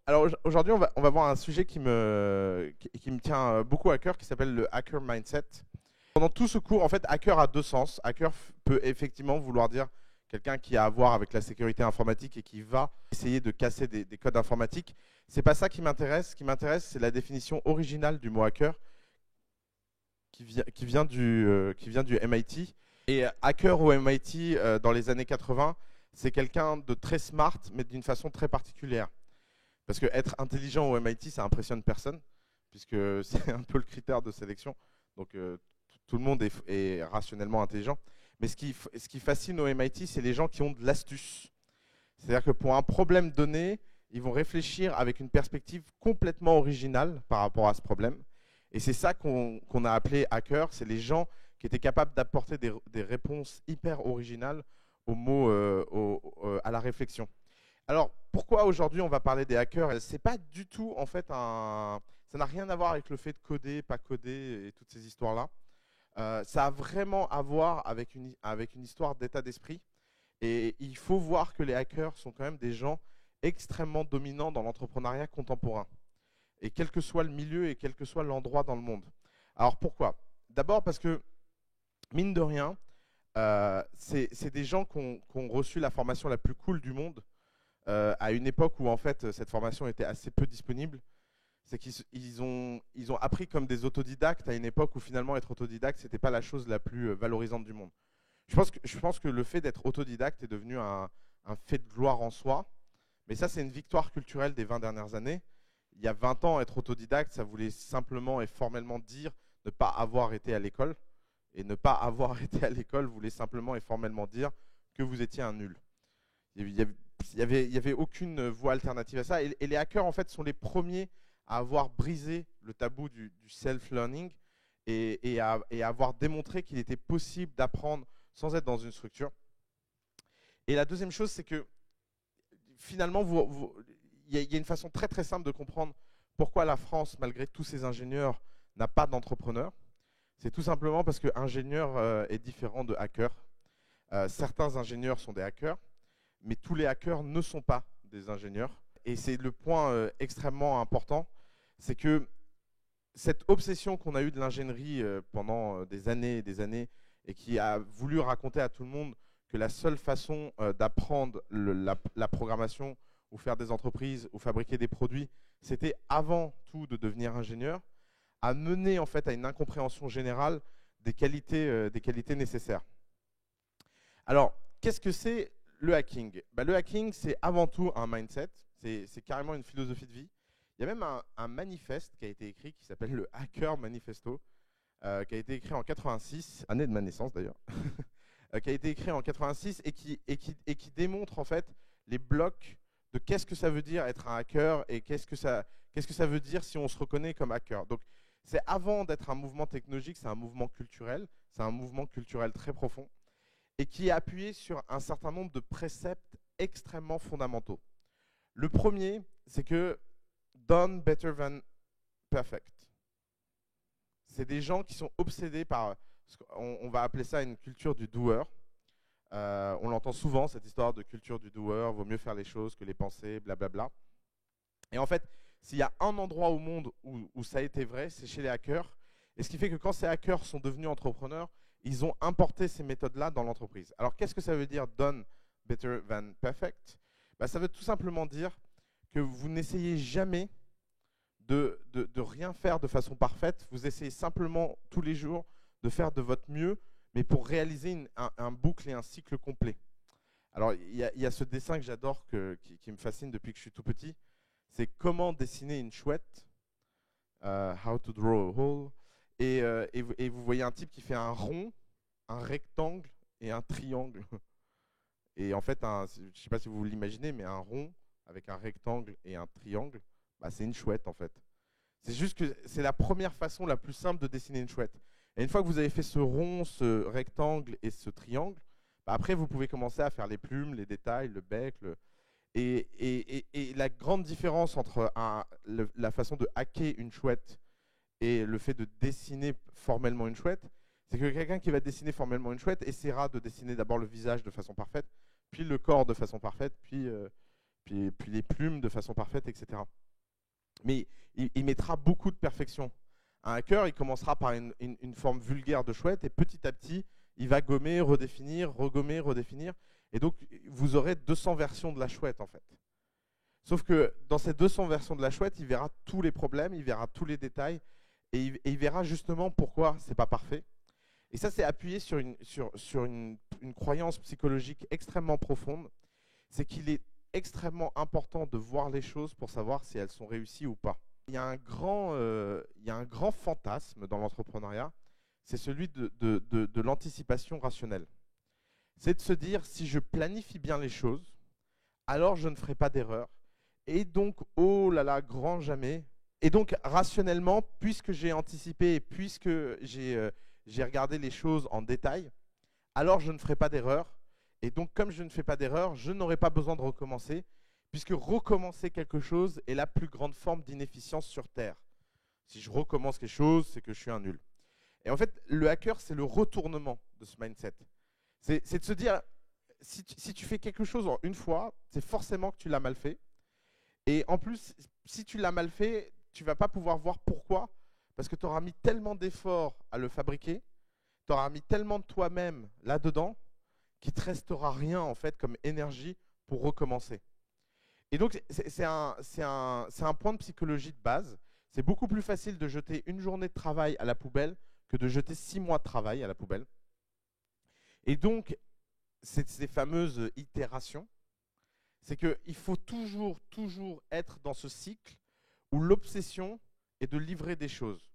Alors aujourd'hui, on va voir un sujet qui me tient beaucoup à cœur, qui s'appelle le hacker mindset. Pendant tout ce cours, en fait, hacker a deux sens. Hacker peut effectivement vouloir dire quelqu'un qui a à voir avec la sécurité informatique et qui va essayer de casser des codes informatiques. C'est pas ça qui m'intéresse. Ce qui m'intéresse, c'est la définition originale du mot hacker qui vient du MIT. Et hacker au MIT dans les années 80, c'est quelqu'un de très smart, mais d'une façon très particulière. Parce que être intelligent au MIT, ça impressionne personne, puisque c'est un peu le critère de sélection. Donc tout le monde est rationnellement intelligent. Mais ce qui fascine au MIT, c'est les gens qui ont de l'astuce. C'est-à-dire que pour un problème donné, ils vont réfléchir avec une perspective complètement originale par rapport à ce problème. Et c'est ça qu'on a appelé hacker, c'est les gens qui étaient capables d'apporter des réponses hyper originales aux mots, à la réflexion. Alors, pourquoi aujourd'hui on va parler des hackers? C'est pas du tout, en fait, ça n'a rien à voir avec le fait de coder, pas coder et toutes ces histoires-là. Ça a vraiment à voir avec une histoire d'état d'esprit. Et il faut voir que les hackers sont quand même des gens extrêmement dominants dans l'entrepreneuriat contemporain. Et quel que soit le milieu et quel que soit l'endroit dans le monde. Alors pourquoi? D'abord parce que, mine de rien, c'est des gens qui ont reçu la formation la plus cool du monde à une époque où en fait cette formation était assez peu disponible. C'est qu'ils ont appris comme des autodidactes à une époque où finalement être autodidacte c'était pas la chose la plus valorisante du monde. Je pense que le fait d'être autodidacte est devenu un fait de gloire en soi, mais ça c'est une victoire culturelle des 20 dernières années. Il y a 20 ans, être autodidacte, ça voulait simplement et formellement dire ne pas avoir été à l'école. Et ne pas avoir été à l'école voulait simplement et formellement dire que vous étiez un nul. Il y avait aucune voie alternative à ça. Et les hackers, en fait, sont les premiers à avoir brisé le tabou du self-learning et à avoir démontré qu'il était possible d'apprendre sans être dans une structure. Et la deuxième chose, c'est que finalement, il y a une façon très très simple de comprendre pourquoi la France, malgré tous ses ingénieurs, n'a pas d'entrepreneurs. C'est tout simplement parce que ingénieur est différent de hacker. Certains ingénieurs sont des hackers, mais tous les hackers ne sont pas des ingénieurs. Et c'est le point extrêmement important, c'est que cette obsession qu'on a eue de l'ingénierie pendant des années et des années, et qui a voulu raconter à tout le monde que la seule façon d'apprendre la programmation ou faire des entreprises ou fabriquer des produits, c'était avant tout de devenir ingénieur, a mené en fait à une incompréhension générale des qualités nécessaires. Alors, qu'est-ce que c'est le hacking? Le hacking, c'est avant tout un mindset, c'est carrément une philosophie de vie. Il y a même un manifeste qui a été écrit qui s'appelle le Hacker Manifesto, qui a été écrit en 86, année de ma naissance d'ailleurs, qui a été écrit en 86 et qui démontre en fait les blocs de qu'est-ce que ça veut dire être un hacker et qu'est-ce que ça veut dire si on se reconnaît comme hacker. Donc, c'est avant d'être un mouvement technologique, c'est un mouvement culturel, c'est un mouvement culturel très profond et qui est appuyé sur un certain nombre de préceptes extrêmement fondamentaux. Le premier, c'est que done better than perfect. C'est des gens qui sont obsédés par, on va appeler ça une culture du doer. On l'entend souvent, cette histoire de culture du doer, vaut mieux faire les choses que les penser, blablabla. Et en fait, s'il y a un endroit au monde où ça a été vrai, c'est chez les hackers. Et ce qui fait que quand ces hackers sont devenus entrepreneurs, ils ont importé ces méthodes-là dans l'entreprise. Alors, qu'est-ce que ça veut dire done better than perfect? Ça veut tout simplement dire que vous n'essayez jamais de rien faire de façon parfaite. Vous essayez simplement tous les jours de faire de votre mieux, mais pour réaliser un boucle et un cycle complet. Alors, il y a ce dessin que j'adore, qui me fascine depuis que je suis tout petit. C'est comment dessiner une chouette, how to draw a hole, et vous voyez un type qui fait un rond, un rectangle et un triangle. Et en fait, je ne sais pas si vous l'imaginez, mais un rond avec un rectangle et un triangle, c'est une chouette en fait. C'est juste que c'est la première façon la plus simple de dessiner une chouette. Et une fois que vous avez fait ce rond, ce rectangle et ce triangle, après vous pouvez commencer à faire les plumes, les détails, le bec. Et la grande différence entre la façon de hacker une chouette et le fait de dessiner formellement une chouette, c'est que quelqu'un qui va dessiner formellement une chouette essaiera de dessiner d'abord le visage de façon parfaite, puis le corps de façon parfaite, puis les plumes de façon parfaite, etc. Mais il mettra beaucoup de perfection. Un hacker, il commencera par une forme vulgaire de chouette et petit à petit, il va gommer, redéfinir, regommer, redéfinir. Et donc, vous aurez 200 versions de la chouette, en fait. Sauf que dans ces 200 versions de la chouette, il verra tous les problèmes, il verra tous les détails, et il verra justement pourquoi c'est pas parfait. Et ça, c'est appuyé sur une croyance psychologique extrêmement profonde. C'est qu'il est extrêmement important de voir les choses pour savoir si elles sont réussies ou pas. Il y a un grand fantasme dans l'entrepreneuriat, c'est celui de l'anticipation rationnelle. C'est de se dire, si je planifie bien les choses, alors je ne ferai pas d'erreur. Et donc, oh là là, grand jamais. Et donc, rationnellement, puisque j'ai anticipé et puisque j'ai regardé les choses en détail, alors je ne ferai pas d'erreur. Et donc, comme je ne fais pas d'erreur, je n'aurai pas besoin de recommencer, puisque recommencer quelque chose est la plus grande forme d'inefficience sur Terre. Si je recommence quelque chose, c'est que je suis un nul. Et en fait, le hacker, c'est le retournement de ce mindset. C'est de se dire, si tu fais quelque chose en une fois, c'est forcément que tu l'as mal fait. Et en plus, si tu l'as mal fait, tu ne vas pas pouvoir voir pourquoi, parce que tu auras mis tellement d'efforts à le fabriquer, tu auras mis tellement de toi-même là-dedans, qu'il ne te restera rien en fait comme énergie pour recommencer. Et donc, c'est un point de psychologie de base. C'est beaucoup plus facile de jeter une journée de travail à la poubelle que de jeter 6 mois de travail à la poubelle. Et donc, ces fameuses itérations, c'est qu'il faut toujours être dans ce cycle où l'obsession est de livrer des choses.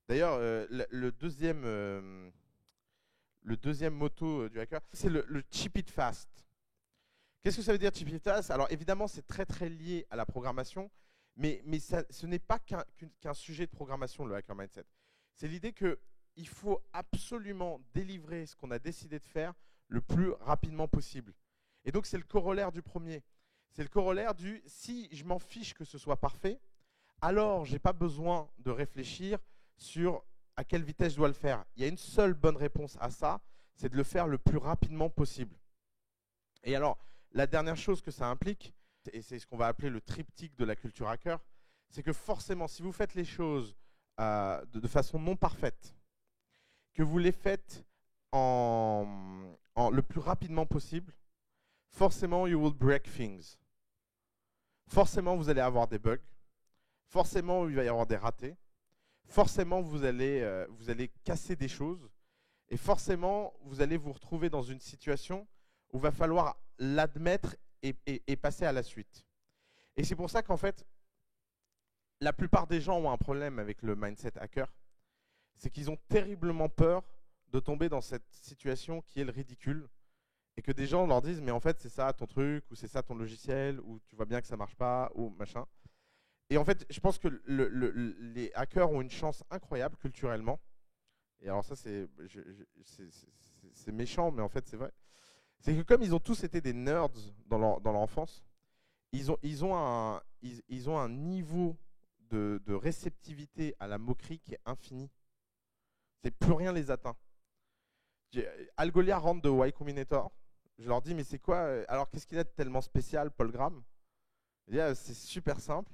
D'ailleurs, le deuxième motto du hacker, c'est le cheap it fast. Qu'est-ce que ça veut dire cheap it fast? Alors évidemment, c'est très lié à la programmation, mais ce n'est pas qu'un sujet de programmation, le hacker mindset. C'est l'idée qu'il faut absolument délivrer ce qu'on a décidé de faire le plus rapidement possible. Et donc c'est le corollaire du premier. C'est le corollaire du si je m'en fiche que ce soit parfait, alors je n'ai pas besoin de réfléchir sur à quelle vitesse je dois le faire. Il y a une seule bonne réponse à ça, c'est de le faire le plus rapidement possible. Et alors, la dernière chose que ça implique, et c'est ce qu'on va appeler le triptyque de la culture hacker, c'est que forcément, si vous faites les choses de façon non parfaite, que vous les faites le plus rapidement possible, forcément, you will break things. Forcément, vous allez avoir des bugs. Forcément, il va y avoir des ratés. Forcément, vous allez casser des choses. Et forcément, vous allez vous retrouver dans une situation où il va falloir l'admettre et passer à la suite. Et c'est pour ça qu'en fait, la plupart des gens ont un problème avec le mindset hacker. C'est qu'ils ont terriblement peur de tomber dans cette situation qui est le ridicule. Et que des gens leur disent, mais en fait, c'est ça ton truc, ou c'est ça ton logiciel, ou tu vois bien que ça marche pas, ou machin. Et en fait, je pense que les hackers ont une chance incroyable culturellement. Et alors ça, c'est méchant, mais en fait, c'est vrai. C'est que comme ils ont tous été des nerds dans leur enfance, ils ont un niveau de réceptivité à la moquerie qui est infini. C'est plus rien les atteint. Algolia rentre de Y Combinator. Je leur dis, mais c'est quoi? Alors, qu'est-ce qu'il a de tellement spécial, Paul Graham? C'est super simple.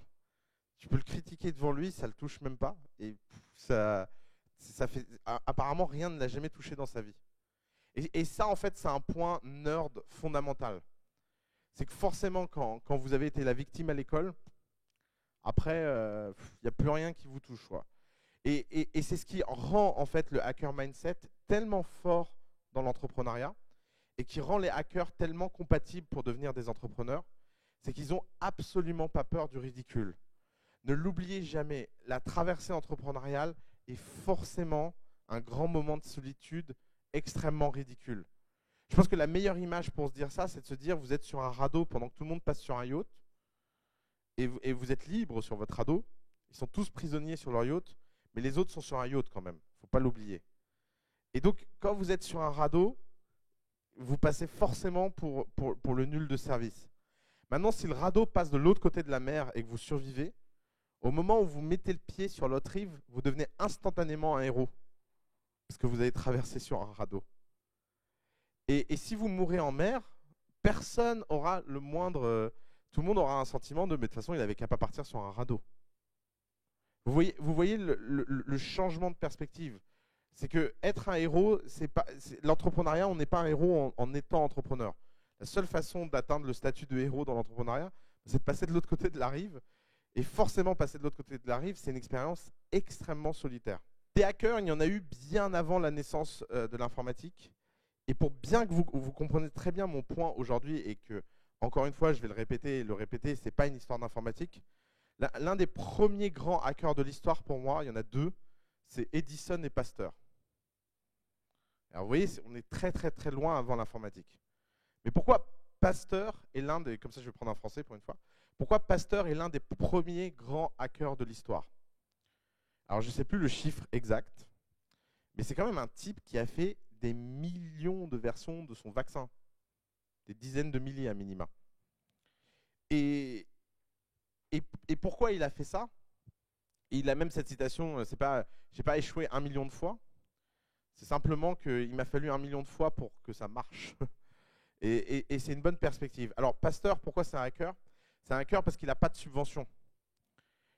Tu peux le critiquer devant lui, ça le touche même pas. Et ça fait. Apparemment, rien ne l'a jamais touché dans sa vie. Et ça, en fait, c'est un point nerd fondamental. C'est que forcément, quand vous avez été la victime à l'école, après, il n'y a plus rien qui vous touche, quoi. Et c'est ce qui rend, en fait, le hacker mindset tellement fort dans l'entrepreneuriat et qui rend les hackers tellement compatibles pour devenir des entrepreneurs, c'est qu'ils n'ont absolument pas peur du ridicule. Ne l'oubliez jamais, la traversée entrepreneuriale est forcément un grand moment de solitude extrêmement ridicule. Je pense que la meilleure image pour se dire ça, c'est de se dire vous êtes sur un radeau pendant que tout le monde passe sur un yacht et vous êtes libre sur votre radeau. Ils sont tous prisonniers sur leur yacht, mais les autres sont sur un yacht quand même. Il ne faut pas l'oublier. Et donc, quand vous êtes sur un radeau, vous passez forcément pour le nul de service. Maintenant, si le radeau passe de l'autre côté de la mer et que vous survivez, au moment où vous mettez le pied sur l'autre rive, vous devenez instantanément un héros, parce que vous avez traversé sur un radeau. Et si vous mourrez en mer, personne aura le moindre... tout le monde aura un sentiment de, mais de toute façon, il n'avait qu'à pas partir sur un radeau. Vous voyez le changement de perspective. C'est que être un héros, l'entrepreneuriat, on n'est pas un héros en étant entrepreneur. La seule façon d'atteindre le statut de héros dans l'entrepreneuriat, c'est de passer de l'autre côté de la rive. Et forcément, passer de l'autre côté de la rive, c'est une expérience extrêmement solitaire. Des hackers, il y en a eu bien avant la naissance de l'informatique. Et pour bien que vous compreniez très bien mon point aujourd'hui et que, encore une fois, je vais le répéter, ce n'est pas une histoire d'informatique. L'un des premiers grands hackers de l'histoire pour moi, il y en a deux, c'est Edison et Pasteur. Alors vous voyez, on est très très très loin avant l'informatique. Mais pourquoi Pasteur est l'un des, comme ça je vais prendre un français pour une fois, pourquoi Pasteur est l'un des premiers grands hackers de l'histoire? Alors je ne sais plus le chiffre exact, mais c'est quand même un type qui a fait des millions de versions de son vaccin, des dizaines de milliers à minima. Et pourquoi il a fait ça? Il a même cette citation, j'ai pas échoué 1 million de fois, c'est simplement qu'il m'a fallu 1 million de fois pour que ça marche. Et c'est une bonne perspective. Alors Pasteur, pourquoi c'est un hacker? C'est un hacker parce qu'il n'a pas de subvention.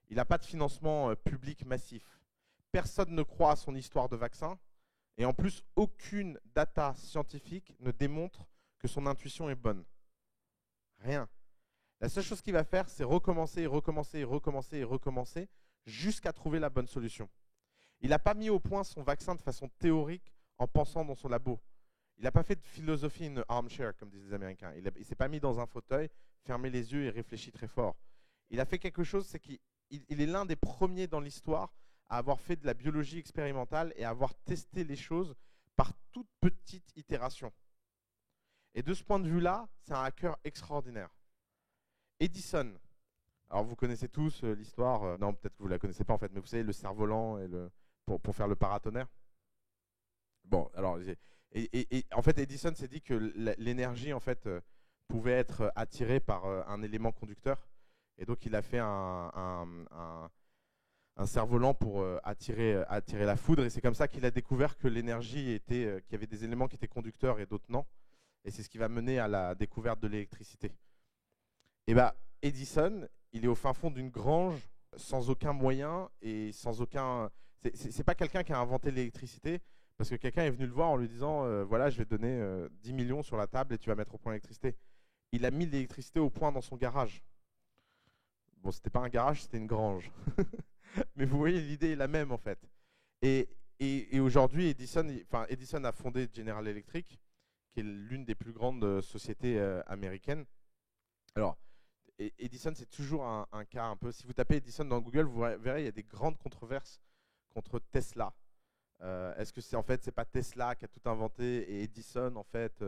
Il n'a pas de financement public massif. Personne ne croit à son histoire de vaccin. Et en plus, aucune data scientifique ne démontre que son intuition est bonne. Rien. La seule chose qu'il va faire, c'est recommencer, recommencer, recommencer et recommencer jusqu'à trouver la bonne solution. Il n'a pas mis au point son vaccin de façon théorique en pensant dans son labo. Il n'a pas fait de philosophie in armchair, comme disent les Américains. Il ne s'est pas mis dans un fauteuil, fermé les yeux et réfléchi très fort. Il a fait quelque chose, c'est qu'il est l'un des premiers dans l'histoire à avoir fait de la biologie expérimentale et à avoir testé les choses par toute petite itération. Et de ce point de vue-là, c'est un hacker extraordinaire. Edison. Alors vous connaissez tous l'histoire, non peut-être que vous ne la connaissez pas en fait, mais vous savez le cerf-volant et pour faire le paratonnerre. Bon, alors, en fait Edison s'est dit que l'énergie en fait pouvait être attirée par un élément conducteur. Et donc il a fait un cerf-volant pour attirer la foudre. Et c'est comme ça qu'il a découvert que l'énergie était, qu'il y avait des éléments qui étaient conducteurs et d'autres non. Et c'est ce qui va mener à la découverte de l'électricité. Et bien Edison, il est au fin fond d'une grange, sans aucun moyen et sans aucun... C'est pas quelqu'un qui a inventé l'électricité, parce que quelqu'un est venu le voir en lui disant voilà, je vais te donner 10 millions sur la table et tu vas mettre au point l'électricité. Il a mis l'électricité au point dans son garage. Bon, c'était pas un garage, c'était une grange. Mais vous voyez, l'idée est la même en fait. Et aujourd'hui, Edison a fondé General Electric, qui est l'une des plus grandes sociétés américaines. Alors, Edison, c'est toujours un cas un peu... Si vous tapez Edison dans Google, vous verrez, il y a des grandes controverses contre Tesla. Est-ce que c'est pas Tesla qui a tout inventé et Edison, en fait,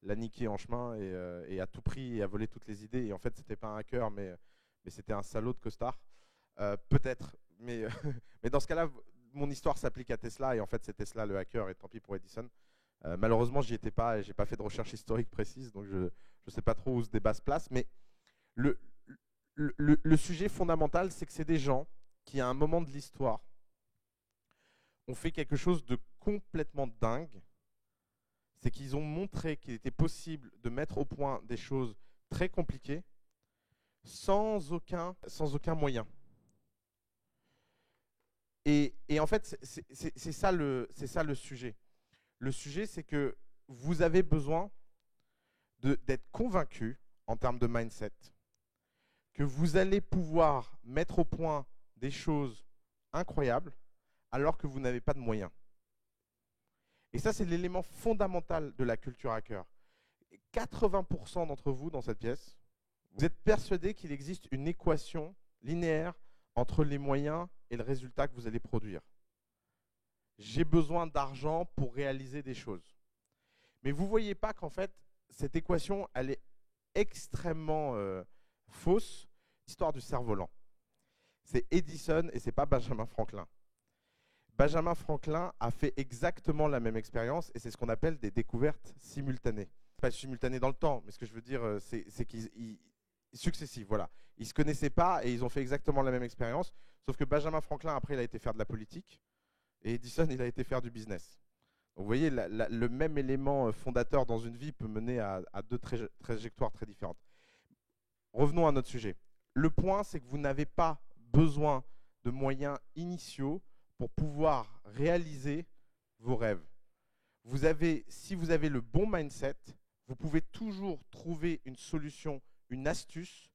l'a niqué en chemin et a tout pris et a volé toutes les idées. Et en fait, c'était pas un hacker, mais c'était un salaud de costard. Peut-être, mais dans ce cas-là, mon histoire s'applique à Tesla et en fait, c'est Tesla le hacker et tant pis pour Edison. Malheureusement, j'y étais pas et j'ai pas fait de recherche historique précise, donc je sais pas trop où ce débat se place. Mais le sujet fondamental, c'est que c'est des gens qui, à un moment de l'histoire, ont fait quelque chose de complètement dingue. C'est qu'ils ont montré qu'il était possible de mettre au point des choses très compliquées sans aucun moyen. Et en fait, c'est ça le sujet. Le sujet, c'est que vous avez besoin d'être convaincu en termes de mindset que vous allez pouvoir mettre au point des choses incroyables alors que vous n'avez pas de moyens. Et ça, c'est l'élément fondamental de la culture hacker. 80% d'entre vous dans cette pièce, vous êtes persuadés qu'il existe une équation linéaire entre les moyens et le résultat que vous allez produire. J'ai besoin d'argent pour réaliser des choses. Mais vous ne voyez pas qu'en fait, cette équation, elle est extrêmement fausse. L'histoire du cerf-volant. C'est Edison et ce n'est pas Benjamin Franklin. Benjamin Franklin a fait exactement la même expérience et c'est ce qu'on appelle des découvertes simultanées. Pas simultanées dans le temps, mais ce que je veux dire, c'est qu'il Successives, voilà. Ils ne se connaissaient pas et ils ont fait exactement la même expérience, sauf que Benjamin Franklin, après, il a été faire de la politique et Edison, il a été faire du business. Donc, vous voyez, le même élément fondateur dans une vie peut mener à deux trajectoires très différentes. Revenons à notre sujet. Le point, c'est que vous n'avez pas besoin de moyens initiaux pour pouvoir réaliser vos rêves. Si vous avez le bon mindset, vous pouvez toujours trouver une solution, une astuce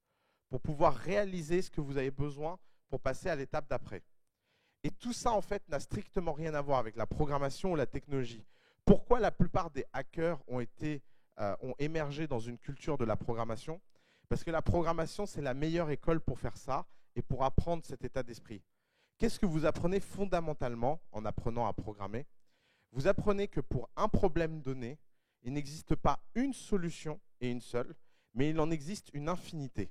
pour pouvoir réaliser ce que vous avez besoin pour passer à l'étape d'après. Et tout ça, en fait, n'a strictement rien à voir avec la programmation ou la technologie. Pourquoi la plupart des hackers ont émergé dans une culture de la programmation? Parce que la programmation, c'est la meilleure école pour faire ça et pour apprendre cet état d'esprit. Qu'est-ce que vous apprenez fondamentalement en apprenant à programmer? Vous apprenez que pour un problème donné, il n'existe pas une solution et une seule, mais il en existe une infinité.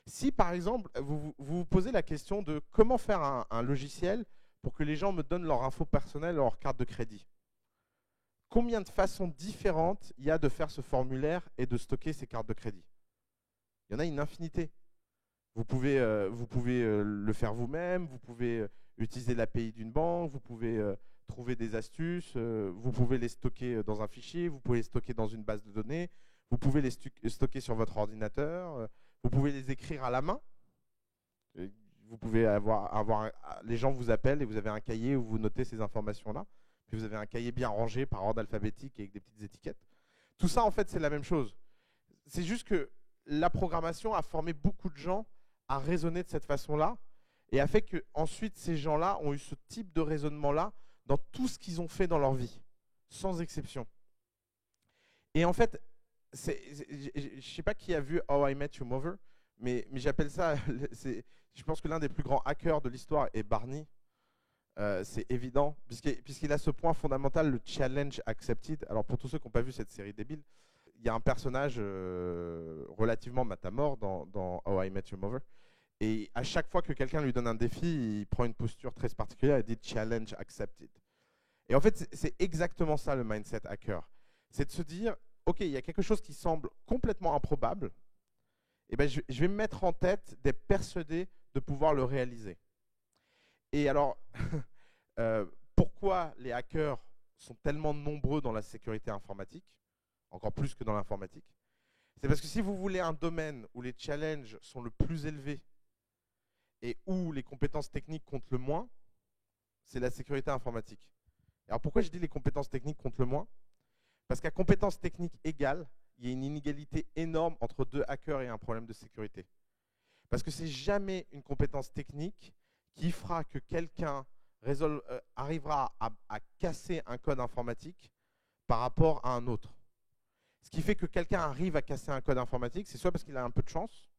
Si par exemple, vous posez la question de comment faire un logiciel pour que les gens me donnent leur info personnelle, leur carte de crédit, combien de façons différentes il y a de faire ce formulaire et de stocker ces cartes de crédit? Il y en a une infinité. Vous pouvez le faire vous-même, vous pouvez utiliser l'API d'une banque, vous pouvez trouver des astuces, vous pouvez les stocker dans un fichier, vous pouvez les stocker dans une base de données, vous pouvez les stocker sur votre ordinateur, vous pouvez les écrire à la main. Vous pouvez les gens vous appellent et vous avez un cahier où vous notez ces informations-là. Puis vous avez un cahier bien rangé par ordre alphabétique avec des petites étiquettes. Tout ça, en fait, c'est la même chose. C'est juste que la programmation a formé beaucoup de gens à raisonner de cette façon-là et a fait que ensuite ces gens-là ont eu ce type de raisonnement-là dans tout ce qu'ils ont fait dans leur vie, sans exception. Et en fait, je ne sais pas qui a vu How I Met Your Mother, mais j'appelle ça, je pense que l'un des plus grands hackers de l'histoire est Barney. C'est évident, puisqu'il a ce point fondamental, le challenge accepted. Alors pour tous ceux qui n'ont pas vu cette série débile, il y a un personnage relativement matamore dans How I Met Your Mother. Et à chaque fois que quelqu'un lui donne un défi, il prend une posture très particulière et dit challenge accepted. Et en fait, c'est exactement ça le mindset hacker. C'est de se dire, ok, il y a quelque chose qui semble complètement improbable, et ben je vais me mettre en tête d'être persuadé de pouvoir le réaliser. Et alors, pourquoi les hackers sont tellement nombreux dans la sécurité informatique, encore plus que dans l'informatique? C'est parce que si vous voulez un domaine où les challenges sont le plus élevés et où les compétences techniques comptent le moins, c'est la sécurité informatique. Alors pourquoi je dis les compétences techniques comptent le moins? Parce qu'à compétences techniques égales, il y a une inégalité énorme entre deux hackers et un problème de sécurité. Parce que c'est jamais une compétence technique qui fera que quelqu'un arrivera à casser un code informatique par rapport à un autre. Ce qui fait que quelqu'un arrive à casser un code informatique, c'est soit parce qu'il a un peu de chance,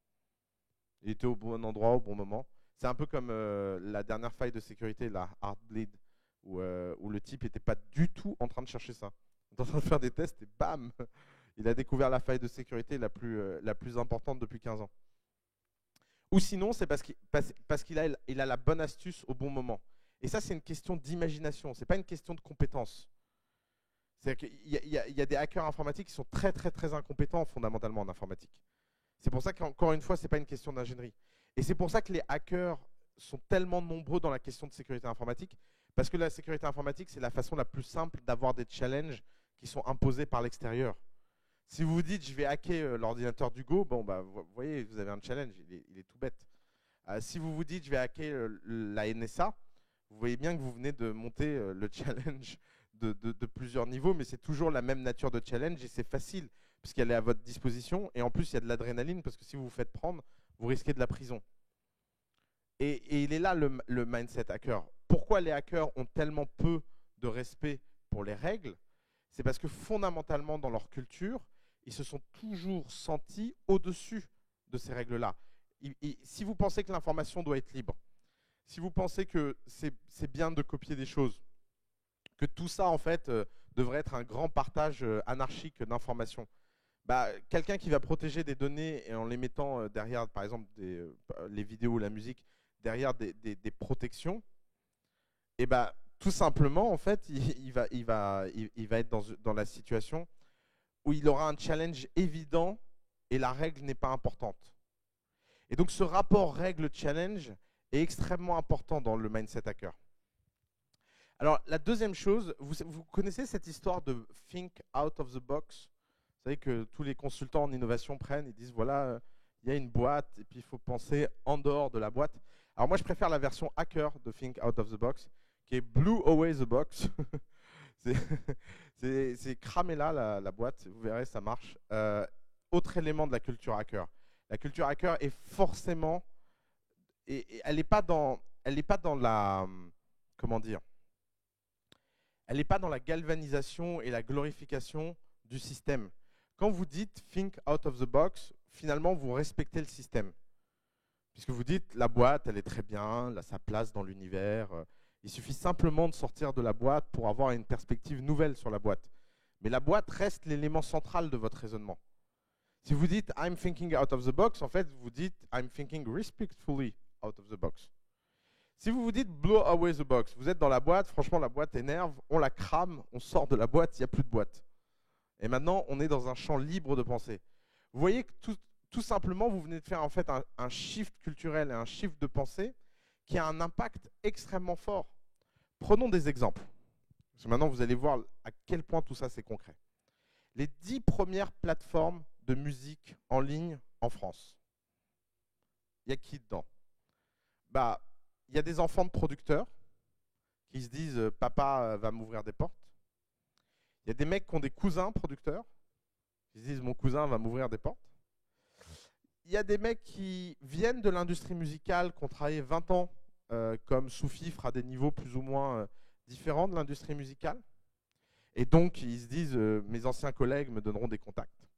il était au bon endroit au bon moment. C'est un peu comme la dernière faille de sécurité, la Heartbleed, où le type n'était pas du tout en train de chercher ça. Il était en train de faire des tests et bam, il a découvert la faille de sécurité la plus importante depuis 15 ans. Ou sinon, c'est parce qu'il a la bonne astuce au bon moment. Et ça, c'est une question d'imagination, ce n'est pas une question de compétence. C'est-à-dire qu'il y a des hackers informatiques qui sont très, très, très incompétents fondamentalement en informatique. C'est pour ça qu'encore une fois, ce n'est pas une question d'ingénierie. Et c'est pour ça que les hackers sont tellement nombreux dans la question de sécurité informatique, parce que la sécurité informatique, c'est la façon la plus simple d'avoir des challenges qui sont imposés par l'extérieur. Si vous vous dites, je vais hacker l'ordinateur d'Hugo, bon, bah, vous voyez, vous avez un challenge, il est tout bête. Si vous vous dites, je vais hacker la NSA, vous voyez bien que vous venez de monter le challenge de plusieurs niveaux, mais c'est toujours la même nature de challenge et c'est facile, puisqu'elle est à votre disposition. Et en plus, il y a de l'adrénaline, parce que si vous vous faites prendre, vous risquez de la prison. Et il est là le mindset hacker. Pourquoi les hackers ont tellement peu de respect pour les règles? C'est parce que fondamentalement, dans leur culture, ils se sont toujours sentis au-dessus de ces règles-là. Si vous pensez que l'information doit être libre, si vous pensez que c'est bien de copier des choses, que tout ça, en fait, devrait être un grand partage anarchique d'informations, bah, quelqu'un qui va protéger des données et en les mettant derrière, par exemple, les vidéos ou la musique, derrière des protections, et bah, tout simplement, en fait, il va être dans la situation où il aura un challenge évident et la règle n'est pas importante. Et donc ce rapport règle-challenge est extrêmement important dans le mindset hacker. Alors la deuxième chose, vous connaissez cette histoire de think out of the box? Vous savez que tous les consultants en innovation prennent, ils disent voilà, il y a une boîte et puis il faut penser en dehors de la boîte. Alors moi je préfère la version hacker de think out of the box, qui est blew away the box. C'est cramer là la boîte, vous verrez, ça marche. Autre élément de la culture hacker. La culture hacker est forcément, et elle n'est pas dans la, comment dire, elle n'est pas dans la galvanisation et la glorification du système. Quand vous dites think out of the box, finalement vous respectez le système. Puisque vous dites la boîte, elle est très bien, elle a sa place dans l'univers. Il suffit simplement de sortir de la boîte pour avoir une perspective nouvelle sur la boîte. Mais la boîte reste l'élément central de votre raisonnement. Si vous dites I'm thinking out of the box, en fait, vous dites I'm thinking respectfully out of the box. Si vous vous dites blow away the box, vous êtes dans la boîte, franchement, la boîte énerve, on la crame, on sort de la boîte, il n'y a plus de boîte. Et maintenant, on est dans un champ libre de pensée. Vous voyez que tout simplement, vous venez de faire en fait un shift culturel et un shift de pensée qui a un impact extrêmement fort. Prenons des exemples. Parce que maintenant, vous allez voir à quel point tout ça, c'est concret. Les 10 premières plateformes de musique en ligne en France. Il y a qui dedans? Bah, il y a des enfants de producteurs qui se disent papa va m'ouvrir des portes. Il y a des mecs qui ont des cousins producteurs qui se disent mon cousin va m'ouvrir des portes. Il y a des mecs qui viennent de l'industrie musicale, qui ont travaillé 20 ans comme sous-fifre à des niveaux plus ou moins différents de l'industrie musicale. Et donc, ils se disent mes anciens collègues me donneront des contacts.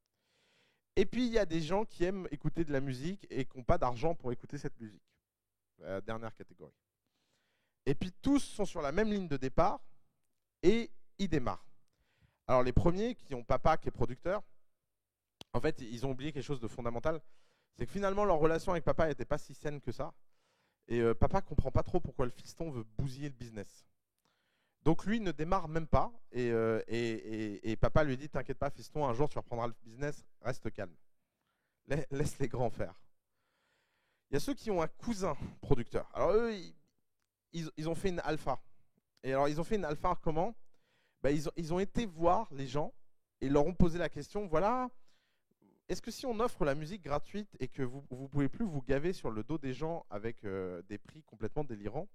Et puis, il y a des gens qui aiment écouter de la musique et qui n'ont pas d'argent pour écouter cette musique. La dernière catégorie. Et puis, tous sont sur la même ligne de départ et ils démarrent. Alors, les premiers qui ont papa qui est producteur, en fait, ils ont oublié quelque chose de fondamental. C'est que finalement, leur relation avec papa n'était pas si saine que ça. Et papa ne comprend pas trop pourquoi le fiston veut bousiller le business. Donc lui ne démarre même pas. Et papa lui dit, t'inquiète pas fiston, un jour tu reprendras le business, reste calme. Laisse les grands faire. Il y a ceux qui ont un cousin producteur. Alors eux, ils ont fait une alpha. Et alors ils ont fait une alpha comment? Ils ont été voir les gens et leur ont posé la question, voilà, est-ce que si on offre la musique gratuite et que vous ne pouvez plus vous gaver sur le dos des gens avec des prix complètement délirants,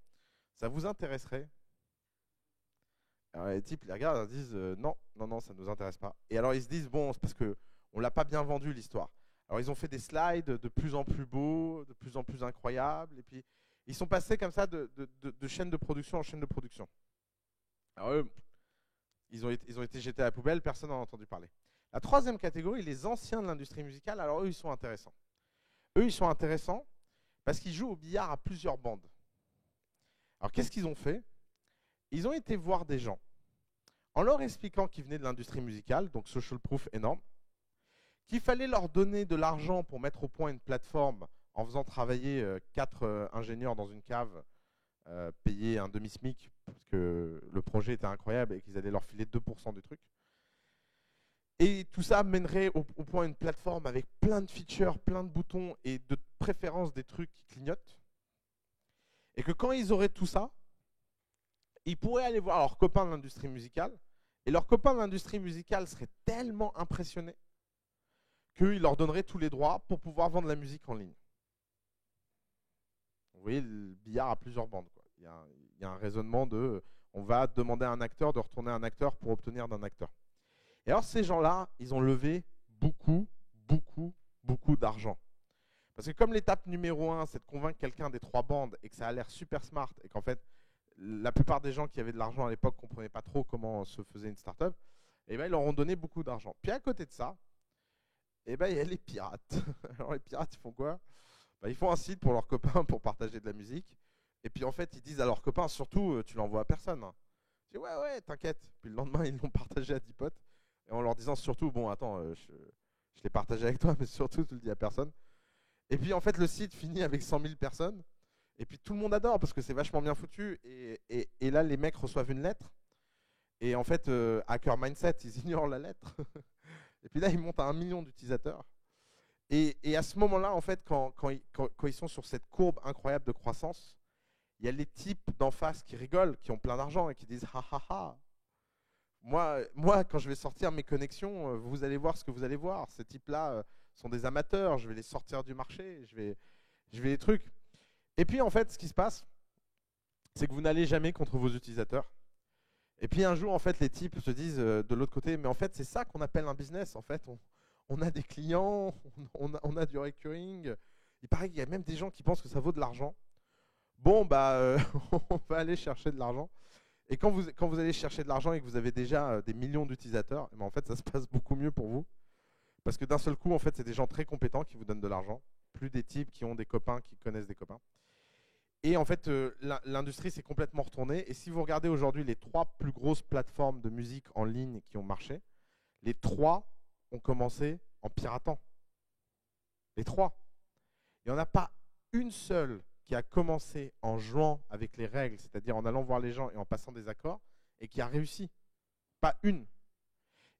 ça vous intéresserait? Alors les types les regardent et disent non, ça ne nous intéresse pas. Et alors ils se disent bon, c'est parce qu'on ne l'a pas bien vendu l'histoire. Alors ils ont fait des slides de plus en plus beaux, de plus en plus incroyables, et puis ils sont passés comme ça de chaîne de production en chaîne de production. Alors eux, ils ont été jetés à la poubelle, personne n'en a entendu parler. La troisième catégorie, les anciens de l'industrie musicale, alors eux, ils sont intéressants. Eux, ils sont intéressants parce qu'ils jouent au billard à plusieurs bandes. Alors qu'est-ce qu'ils ont fait? Ils ont été voir des gens en leur expliquant qu'ils venaient de l'industrie musicale, donc social proof énorme, qu'il fallait leur donner de l'argent pour mettre au point une plateforme en faisant travailler 4 ingénieurs dans une cave, payer un demi-SMIC, parce que le projet était incroyable et qu'ils allaient leur filer 2% du truc. Et tout ça mènerait au point une plateforme avec plein de features, plein de boutons et de préférence des trucs qui clignotent. Et que quand ils auraient tout ça, ils pourraient aller voir leurs copains de l'industrie musicale. Et leurs copains de l'industrie musicale seraient tellement impressionnés qu'ils leur donneraient tous les droits pour pouvoir vendre la musique en ligne. Vous voyez, le billard a plusieurs bandes, quoi. Il y a un raisonnement de on va demander à un acteur de retourner à un acteur pour obtenir d'un acteur. Et alors ces gens-là, ils ont levé beaucoup d'argent. Parce que comme l'étape numéro 1, c'est de convaincre quelqu'un des 3 bandes et que ça a l'air super smart et qu'en fait, la plupart des gens qui avaient de l'argent à l'époque ne comprenaient pas trop comment se faisait une startup, et ben, ils leur ont donné beaucoup d'argent. Puis à côté de ça, et ben, il y a les pirates. Alors les pirates, ils font quoi? Ils font un site pour leurs copains pour partager de la musique. Et puis en fait, ils disent à leurs copains, surtout, tu l'envoies à personne. Je dis ouais, t'inquiète. Puis le lendemain, ils l'ont partagé à 10 potes. Et en leur disant surtout, bon, attends, je l'ai partagé avec toi, mais surtout, tu le dis à personne. Et puis en fait, le site finit avec 100 000 personnes. Et puis tout le monde adore parce que c'est vachement bien foutu. Et là, les mecs reçoivent une lettre. Et en fait, Hacker Mindset, ils ignorent la lettre. Et puis là, ils montent à 1 million d'utilisateurs. Et à ce moment-là, en fait, quand ils sont sur cette courbe incroyable de croissance, il y a les types d'en face qui rigolent, qui ont plein d'argent et qui disent ha ha ha. Moi, quand je vais sortir mes connexions, vous allez voir ce que vous allez voir. Ces types-là sont des amateurs. Je vais les sortir du marché. Je vais les trucs. Et puis, en fait, ce qui se passe, c'est que vous n'allez jamais contre vos utilisateurs. Et puis un jour, en fait, les types se disent de l'autre côté, mais en fait, c'est ça qu'on appelle un business. En fait, on a des clients, on a du recurring. Il paraît qu'il y a même des gens qui pensent que ça vaut de l'argent. Bon, bah, on va aller chercher de l'argent. Et quand vous allez chercher de l'argent et que vous avez déjà des millions d'utilisateurs, eh ben, en fait, ça se passe beaucoup mieux pour vous. Parce que d'un seul coup, en fait, c'est des gens très compétents qui vous donnent de l'argent. Plus des types qui ont des copains, qui connaissent des copains. Et en fait, l'industrie s'est complètement retournée. Et si vous regardez aujourd'hui les 3 plus grosses plateformes de musique en ligne qui ont marché, les 3 ont commencé en piratant. Les 3. Il n'y en a pas une seule qui a commencé en jouant avec les règles, c'est-à-dire en allant voir les gens et en passant des accords, et qui a réussi. Pas une.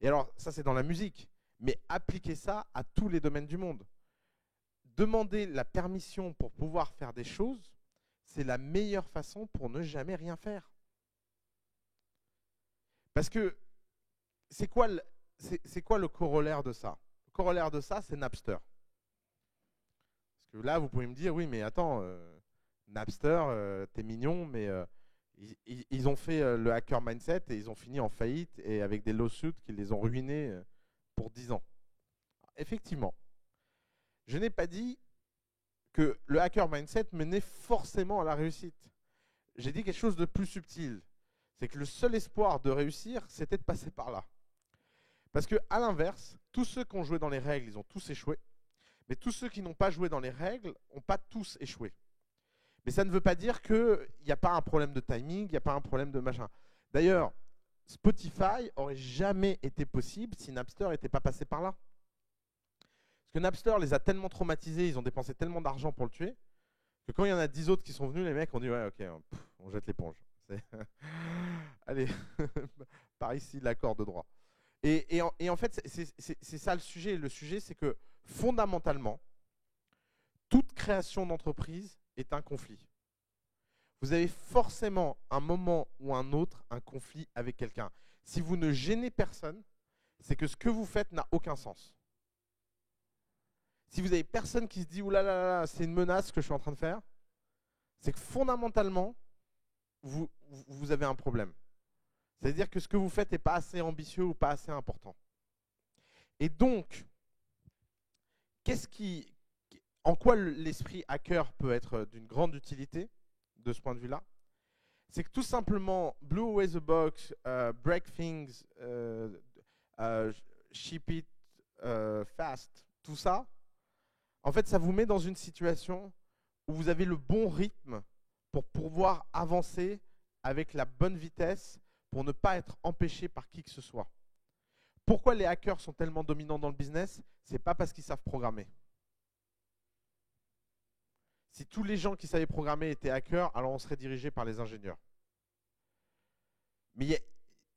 Et alors, ça c'est dans la musique. Mais appliquez ça à tous les domaines du monde. Demander la permission pour pouvoir faire des choses, c'est la meilleure façon pour ne jamais rien faire. Parce que c'est quoi le corollaire de ça? Le corollaire de ça, c'est Napster. Parce que là, vous pouvez me dire, oui, mais attends, Napster, t'es mignon, mais ils ont fait le hacker mindset et ils ont fini en faillite et avec des lawsuits qui les ont ruinés pour 10 ans. Effectivement, je n'ai pas dit que le hacker mindset menait forcément à la réussite. J'ai dit quelque chose de plus subtil. C'est que le seul espoir de réussir, c'était de passer par là. Parce que, à l'inverse, tous ceux qui ont joué dans les règles, ils ont tous échoué. Mais tous ceux qui n'ont pas joué dans les règles n'ont pas tous échoué. Mais ça ne veut pas dire qu'il n'y a pas un problème de timing, il n'y a pas un problème de machin. D'ailleurs, Spotify aurait jamais été possible si Napster n'était pas passé par là. Parce que Napster les a tellement traumatisés, ils ont dépensé tellement d'argent pour le tuer, que quand il y en a 10 autres qui sont venus, les mecs ont dit ouais, ok, on jette l'éponge. Allez, par ici, l'accord de droit. Et en fait, c'est ça le sujet. Le sujet, c'est que fondamentalement, toute création d'entreprise est un conflit. Vous avez forcément un moment ou un autre un conflit avec quelqu'un. Si vous ne gênez personne, c'est que ce que vous faites n'a aucun sens. Si vous avez personne qui se dit oulala, c'est une menace ce que je suis en train de faire, c'est que fondamentalement, vous avez un problème. C'est-à-dire que ce que vous faites n'est pas assez ambitieux ou pas assez important. Et donc, en quoi l'esprit hacker peut être d'une grande utilité de ce point de vue-là? C'est que tout simplement, blow away the box, break things, ship it fast, tout ça, en fait, ça vous met dans une situation où vous avez le bon rythme pour pouvoir avancer avec la bonne vitesse pour ne pas être empêché par qui que ce soit. Pourquoi les hackers sont tellement dominants dans le business? C'est pas parce qu'ils savent programmer. Si tous les gens qui savaient programmer étaient hackers, alors on serait dirigé par les ingénieurs. Mais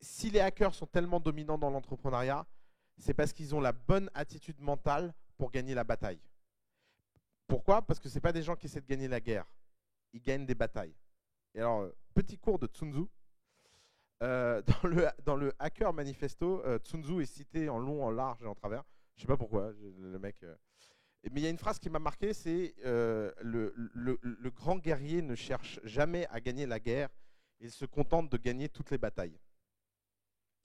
si les hackers sont tellement dominants dans l'entrepreneuriat, c'est parce qu'ils ont la bonne attitude mentale pour gagner la bataille. Pourquoi? Parce que ce n'est pas des gens qui essaient de gagner la guerre. Ils gagnent des batailles. Et alors, petit cours de Sun Tzu. Dans le Hacker Manifesto, Sun Tzu est cité en long, en large et en travers. Je ne sais pas pourquoi, le mec... Mais il y a une phrase qui m'a marqué, c'est le grand guerrier ne cherche jamais à gagner la guerre, il se contente de gagner toutes les batailles.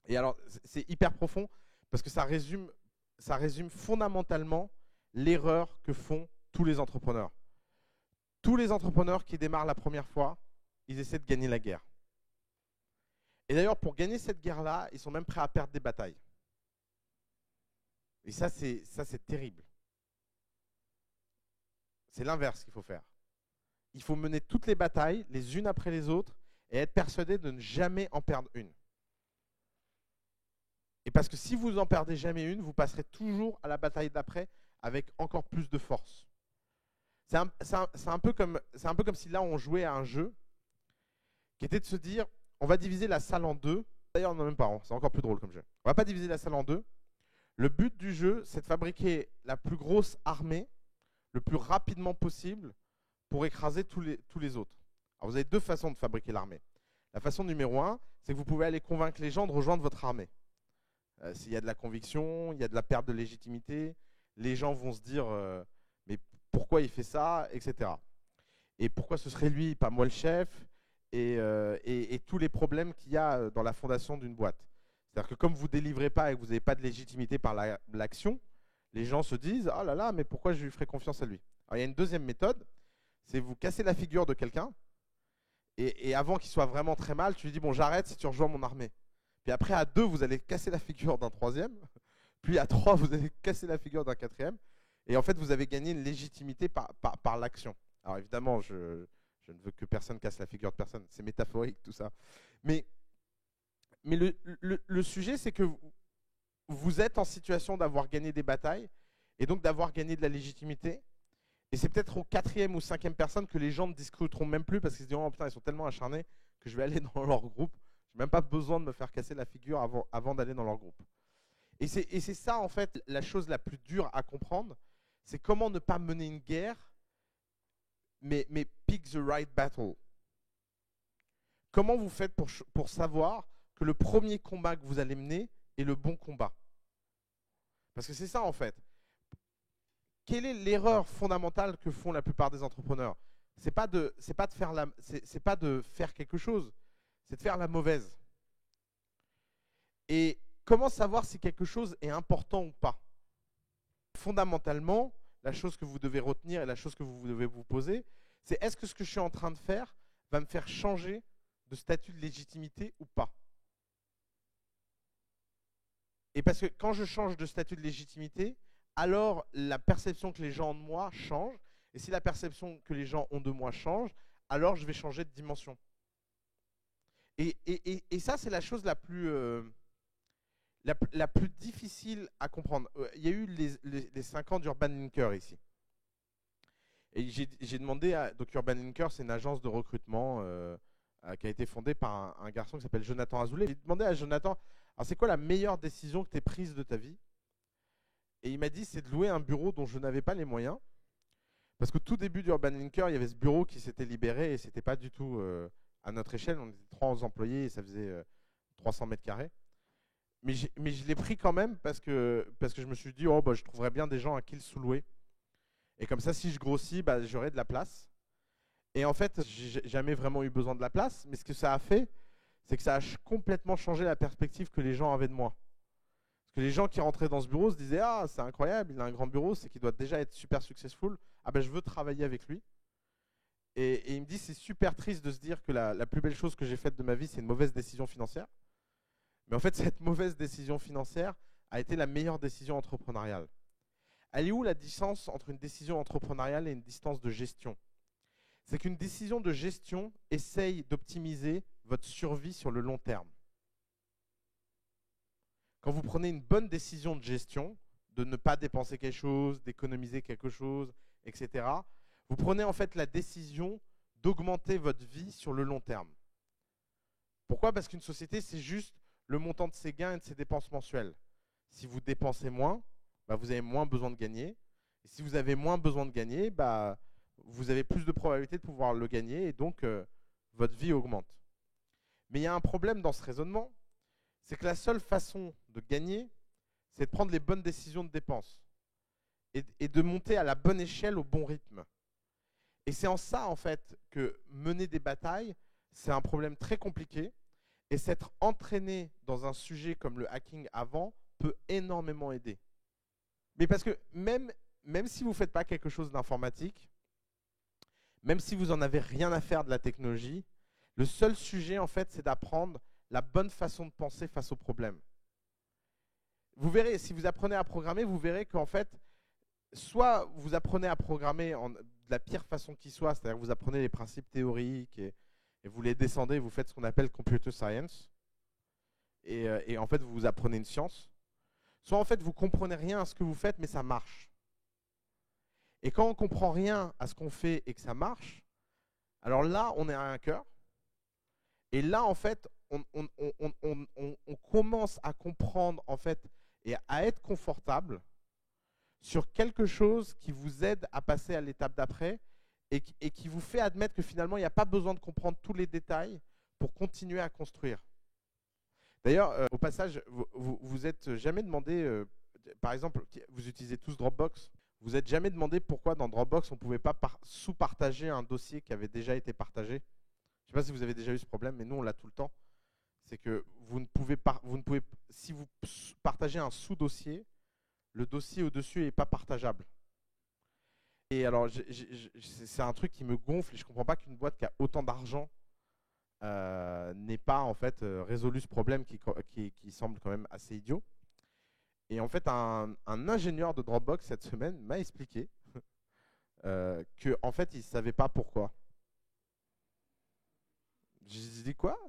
Et alors, c'est hyper profond, parce que ça résume fondamentalement l'erreur que font tous les entrepreneurs. Tous les entrepreneurs qui démarrent la première fois, ils essaient de gagner la guerre. Et d'ailleurs, pour gagner cette guerre-là, ils sont même prêts à perdre des batailles. Et ça, c'est terrible. C'est l'inverse qu'il faut faire. Il faut mener toutes les batailles, les unes après les autres, et être persuadé de ne jamais en perdre une. Et parce que si vous n'en perdez jamais une, vous passerez toujours à la bataille d'après avec encore plus de force. C'est un peu comme si là on jouait à un jeu qui était de se dire on va diviser la salle en deux. D'ailleurs, non, même pas, c'est encore plus drôle comme jeu. On va pas diviser la salle en deux. Le but du jeu, c'est de fabriquer la plus grosse armée le plus rapidement possible pour écraser tous les autres. Alors, vous avez deux façons de fabriquer l'armée. La façon numéro 1, c'est que vous pouvez aller convaincre les gens de rejoindre votre armée. S'il y a de la conviction, il y a de la perte de légitimité, les gens vont se dire mais pourquoi il fait ça, etc. Et pourquoi ce serait lui, pas moi le chef, et tous les problèmes qu'il y a dans la fondation d'une boîte. C'est-à-dire que comme vous ne délivrez pas et que vous n'avez pas de légitimité par l'action, les gens se disent « Oh là là, mais pourquoi je lui ferais confiance à lui ?» Alors il y a une deuxième méthode, c'est vous casser la figure de quelqu'un, et avant qu'il soit vraiment très mal, tu lui dis « Bon, j'arrête si tu rejoins mon armée. » Puis après, à 2, vous allez casser la figure d'un troisième, puis à 3, vous allez casser la figure d'un quatrième, et en fait, vous avez gagné une légitimité par l'action. Alors évidemment, je ne veux que personne casse la figure de personne, c'est métaphorique tout ça. Mais le sujet, c'est que vous êtes en situation d'avoir gagné des batailles, et donc d'avoir gagné de la légitimité. Et c'est peut-être au 4e ou 5e personne que les gens ne discuteront même plus parce qu'ils se diront oh, putain, ils sont tellement acharnés que je vais aller dans leur groupe. Je n'ai même pas besoin de me faire casser la figure avant d'aller dans leur groupe. Et c'est ça, en fait, la chose la plus dure à comprendre, c'est comment ne pas mener une guerre, mais pick the right battle. Comment vous faites pour savoir que le premier combat que vous allez mener est le bon combat? Parce que c'est ça, en fait. Quelle est l'erreur fondamentale que font la plupart des entrepreneurs? C'est pas de faire quelque chose, c'est de faire la mauvaise. Et comment savoir si quelque chose est important ou pas? Fondamentalement, la chose que vous devez retenir et la chose que vous devez vous poser, c'est est-ce que ce que je suis en train de faire va me faire changer de statut de légitimité ou pas? Et parce que quand je change de statut de légitimité, alors la perception que les gens ont de moi change. Et si la perception que les gens ont de moi change, alors je vais changer de dimension. Et ça, c'est la chose la plus difficile à comprendre. Il y a eu les 5 ans d'Urban Linker ici. Et j'ai demandé à... Donc Urban Linker, c'est une agence de recrutement qui a été fondée par un garçon qui s'appelle Jonathan Azoulay. J'ai demandé à Jonathan, alors c'est quoi la meilleure décision que tu aies prise de ta vie? Et il m'a dit, c'est de louer un bureau dont je n'avais pas les moyens. Parce qu'au tout début d'Urban Linker, il y avait ce bureau qui s'était libéré et c'était pas du tout à notre échelle. On était 3 employés et ça faisait 300 mètres carrés. Mais je l'ai pris quand même parce que je me suis dit, oh, bah, je trouverais bien des gens à qui le sous-louer. Et comme ça, si je grossis, bah, j'aurai de la place. Et en fait, j'ai jamais vraiment eu besoin de la place. Mais ce que ça a fait, c'est que ça a complètement changé la perspective que les gens avaient de moi. Parce que les gens qui rentraient dans ce bureau se disaient ah, c'est incroyable, il a un grand bureau, c'est qu'il doit déjà être super successful. Ah ben je veux travailler avec lui. Et il me dit c'est super triste de se dire que la plus belle chose que j'ai faite de ma vie, c'est une mauvaise décision financière. Mais en fait, cette mauvaise décision financière a été la meilleure décision entrepreneuriale. Elle est où la distance entre une décision entrepreneuriale et une distance de gestion? C'est qu'une décision de gestion essaye d'optimiser votre survie sur le long terme. Quand vous prenez une bonne décision de gestion, de ne pas dépenser quelque chose, d'économiser quelque chose, etc., vous prenez en fait la décision d'augmenter votre vie sur le long terme. Pourquoi? Parce qu'une société, c'est juste le montant de ses gains et de ses dépenses mensuelles. Si vous dépensez moins, bah, vous avez moins besoin de gagner. Et si vous avez moins besoin de gagner, bah, vous avez plus de probabilité de pouvoir le gagner et donc votre vie augmente. Mais il y a un problème dans ce raisonnement, c'est que la seule façon de gagner, c'est de prendre les bonnes décisions de dépenses et de monter à la bonne échelle au bon rythme. Et c'est en ça, en fait, que mener des batailles, c'est un problème très compliqué. Et s'être entraîné dans un sujet comme le hacking avant peut énormément aider. Mais parce que même si vous ne faites pas quelque chose d'informatique, même si vous n'en avez rien à faire de la technologie, le seul sujet, en fait, c'est d'apprendre la bonne façon de penser face aux problèmes. Vous verrez, si vous apprenez à programmer, vous verrez qu'en fait, soit vous apprenez à programmer de la pire façon qui soit, c'est-à-dire que vous apprenez les principes théoriques et vous les descendez, vous faites ce qu'on appelle computer science, et en fait, vous apprenez une science. Soit en fait, vous ne comprenez rien à ce que vous faites, mais ça marche. Et quand on ne comprend rien à ce qu'on fait et que ça marche, alors là, on est un hacker. Et là, en fait, on commence à comprendre en fait, et à être confortable sur quelque chose qui vous aide à passer à l'étape d'après et qui vous fait admettre que finalement, il n'y a pas besoin de comprendre tous les détails pour continuer à construire. D'ailleurs, au passage, vous êtes jamais demandé, par exemple, vous utilisez tous Dropbox, vous êtes jamais demandé pourquoi dans Dropbox on ne pouvait pas sous-partager un dossier qui avait déjà été partagé. Je ne sais pas si vous avez déjà eu ce problème, mais nous on l'a tout le temps. C'est que vous ne pouvez pas, si vous partagez un sous-dossier, le dossier au-dessus n'est pas partageable. Et alors, c'est un truc qui me gonfle et je ne comprends pas qu'une boîte qui a autant d'argent n'ait pas en fait résolu ce problème qui semble quand même assez idiot. Et en fait, un ingénieur de Dropbox cette semaine m'a expliqué que en fait, il ne savait pas pourquoi. J'ai dit quoi?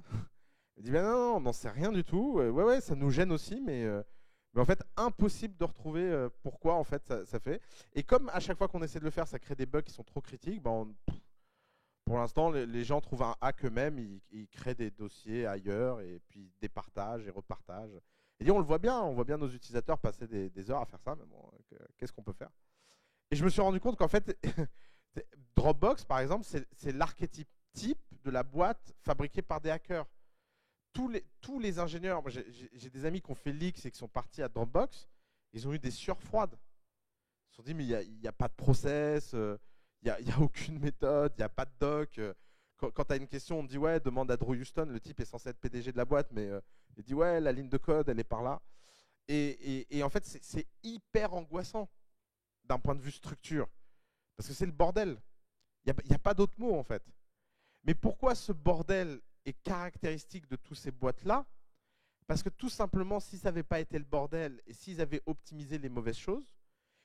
Il dit ben non, on n'en sait rien du tout. Ouais, ça nous gêne aussi, mais en fait, impossible de retrouver pourquoi en fait ça fait. Et comme à chaque fois qu'on essaie de le faire, ça crée des bugs qui sont trop critiques, pour l'instant, les gens trouvent un hack eux-mêmes, ils créent des dossiers ailleurs et puis ils départagent et repartagent. Et on le voit bien, nos utilisateurs passer des heures à faire ça, mais bon, qu'est-ce qu'on peut faire? Et je me suis rendu compte qu'en fait, Dropbox, par exemple, c'est l'archétype type de la boîte fabriquée par des hackers. Tous les ingénieurs, j'ai des amis qui ont fait leaks et qui sont partis à Dropbox, ils ont eu des sueurs froides. Ils se sont dit, mais il n'y a pas de process, il n'y a aucune méthode, il n'y a pas de doc. Quand tu as une question, on te dit, ouais, demande à Drew Houston, le type est censé être PDG de la boîte, mais il dit, ouais, la ligne de code, elle est par là. Et en fait, c'est hyper angoissant d'un point de vue structure, parce que c'est le bordel. Il n'y a pas d'autre mot, en fait. Mais pourquoi ce bordel est caractéristique de toutes ces boîtes-là? Parce que tout simplement, si ça n'avait pas été le bordel et s'ils avaient optimisé les mauvaises choses,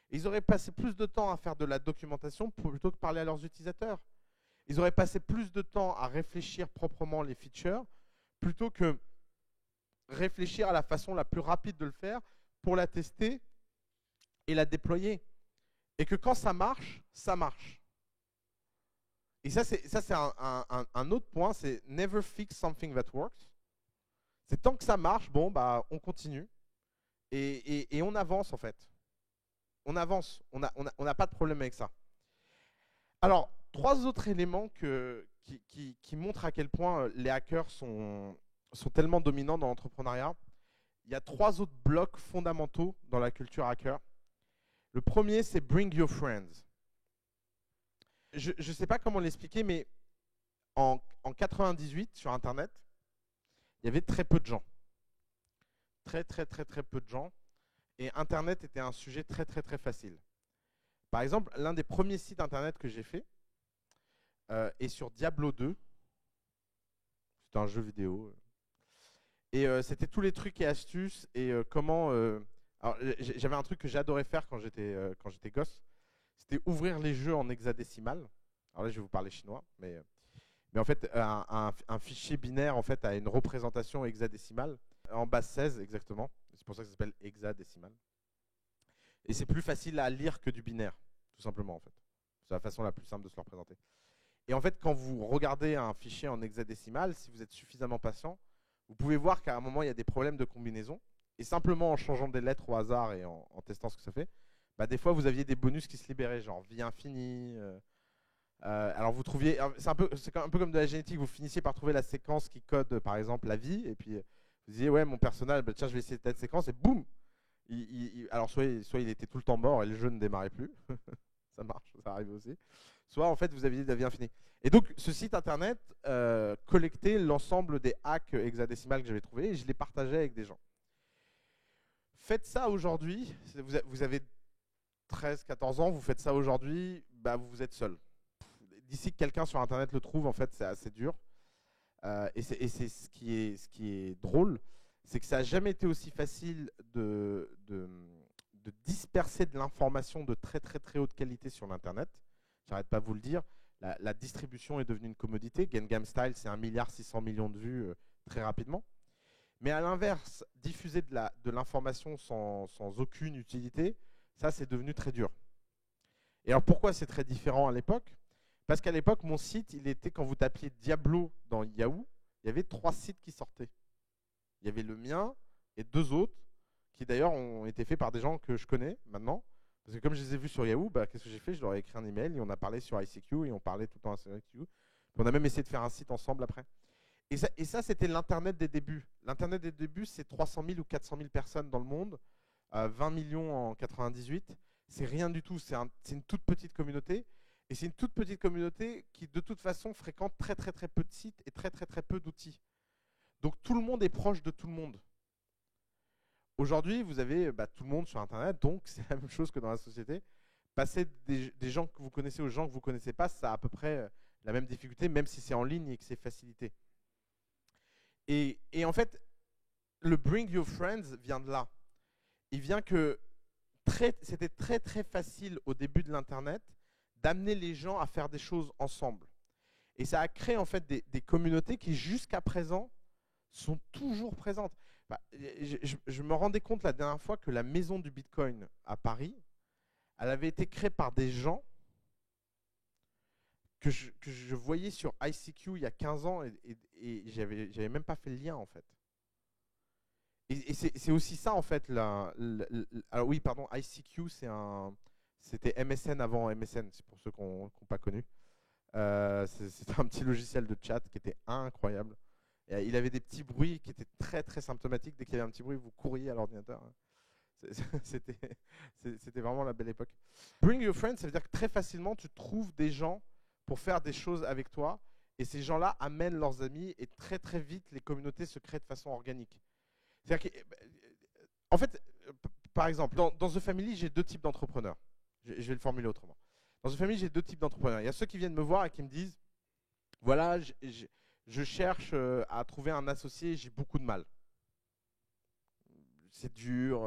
ils auraient passé plus de temps à faire de la documentation plutôt que parler à leurs utilisateurs. Ils auraient passé plus de temps à réfléchir proprement les features plutôt que réfléchir à la façon la plus rapide de le faire pour la tester et la déployer. Et que quand ça marche, ça marche. Et ça, c'est un autre point, c'est never fix something that works. C'est tant que ça marche, bon, bah, on continue. Et on avance, en fait. On avance. On n'a pas de problème avec ça. Alors, 3 autres éléments qui montrent à quel point les hackers sont tellement dominants dans l'entrepreneuriat. Il y a 3 autres blocs fondamentaux dans la culture hacker. Le premier, c'est bring your friends. Je ne sais pas comment l'expliquer, mais en 98, sur Internet, il y avait très peu de gens. Très peu de gens. Et Internet était un sujet très facile. Par exemple, l'un des premiers sites Internet que j'ai fait est sur Diablo 2. C'était un jeu vidéo. Et c'était tous les trucs et astuces et comment... alors, j'avais un truc que j'adorais faire quand j'étais gosse. C'était ouvrir les jeux en hexadécimal. Alors là, je vais vous parler chinois, mais en fait, un fichier binaire en fait a une représentation hexadécimale en base 16 exactement. C'est pour ça que ça s'appelle hexadécimal. Et c'est plus facile à lire que du binaire, tout simplement en fait. C'est la façon la plus simple de se le représenter. Et en fait, quand vous regardez un fichier en hexadécimal, si vous êtes suffisamment patient, vous pouvez voir qu'à un moment, il y a des problèmes de combinaison. Et simplement en changeant des lettres au hasard et en testant ce que ça fait, bah, des fois, vous aviez des bonus qui se libéraient, genre vie infinie. Alors vous trouviez, c'est un peu comme de la génétique, vous finissiez par trouver la séquence qui code par exemple la vie, et puis vous disiez ouais mon personnage, bah, tiens je vais essayer cette séquence, et boum, alors soit il était tout le temps mort et le jeu ne démarrait plus, ça marche, ça arrive aussi, soit en fait vous aviez de la vie infinie. Et donc ce site internet collectait l'ensemble des hacks hexadécimales que j'avais trouvés et je les partageais avec des gens. Faites ça aujourd'hui, vous avez 13-14 ans, vous faites ça aujourd'hui, bah, vous êtes seul. D'ici que quelqu'un sur Internet le trouve, en fait, c'est assez dur. Et c'est ce qui est drôle, c'est que ça n'a jamais été aussi facile de disperser de l'information de très haute qualité sur l'Internet. J'arrête pas de vous le dire. La distribution est devenue une commodité. Gangnam Style, c'est 1,6 milliard de vues très rapidement. Mais à l'inverse, diffuser de l'information sans aucune utilité, ça, c'est devenu très dur. Et alors, pourquoi c'est très différent à l'époque ? Parce qu'à l'époque, mon site, il était, quand vous tapiez Diablo dans Yahoo, il y avait 3 sites qui sortaient. Il y avait le mien et 2 autres qui d'ailleurs ont été faits par des gens que je connais maintenant. Parce que comme je les ai vus sur Yahoo, bah, qu'est-ce que j'ai fait? Je leur ai écrit un email et on a parlé sur ICQ et on parlait tout le temps sur ICQ. Puis on a même essayé de faire un site ensemble après. Et ça c'était l'Internet des débuts. L'Internet des débuts, c'est 300 000 ou 400 000 personnes dans le monde, 20 millions en 98. C'est rien du tout, c'est une toute petite communauté. Et c'est une toute petite communauté qui, de toute façon, fréquente très très très peu de sites et très très très peu d'outils. Donc tout le monde est proche de tout le monde. Aujourd'hui, vous avez tout le monde sur Internet, donc c'est la même chose que dans la société. Passer des gens que vous connaissez aux gens que vous ne connaissez pas, ça a à peu près la même difficulté, même si c'est en ligne et que c'est facilité. Et en fait, le Bring Your Friends vient de là. Il vient que c'était très très facile au début de l'Internet d'amener les gens à faire des choses ensemble. Et ça a créé en fait des communautés qui jusqu'à présent sont toujours présentes. Je me rendais compte la dernière fois que la maison du Bitcoin à Paris, elle avait été créée par des gens que je voyais sur ICQ il y a 15 ans et j'avais même pas fait le lien en fait. Et c'est aussi ça en fait. Alors oui, pardon, ICQ c'était MSN avant MSN, c'est pour ceux qui n'ont pas connu. C'était un petit logiciel de chat qui était incroyable. Et il avait des petits bruits qui étaient très très symptomatiques. Dès qu'il y avait un petit bruit, vous couriez à l'ordinateur. C'était vraiment la belle époque. Bring your friends, ça veut dire que très facilement, tu trouves des gens pour faire des choses avec toi. Et ces gens-là amènent leurs amis et très très vite, les communautés se créent de façon organique. C'est-à-dire en fait, par exemple, dans The Family, j'ai deux types d'entrepreneurs. Je vais le formuler autrement. Dans The Family, j'ai deux types d'entrepreneurs. Il y a ceux qui viennent me voir et qui me disent, voilà, je cherche à trouver un associé, j'ai beaucoup de mal. C'est dur,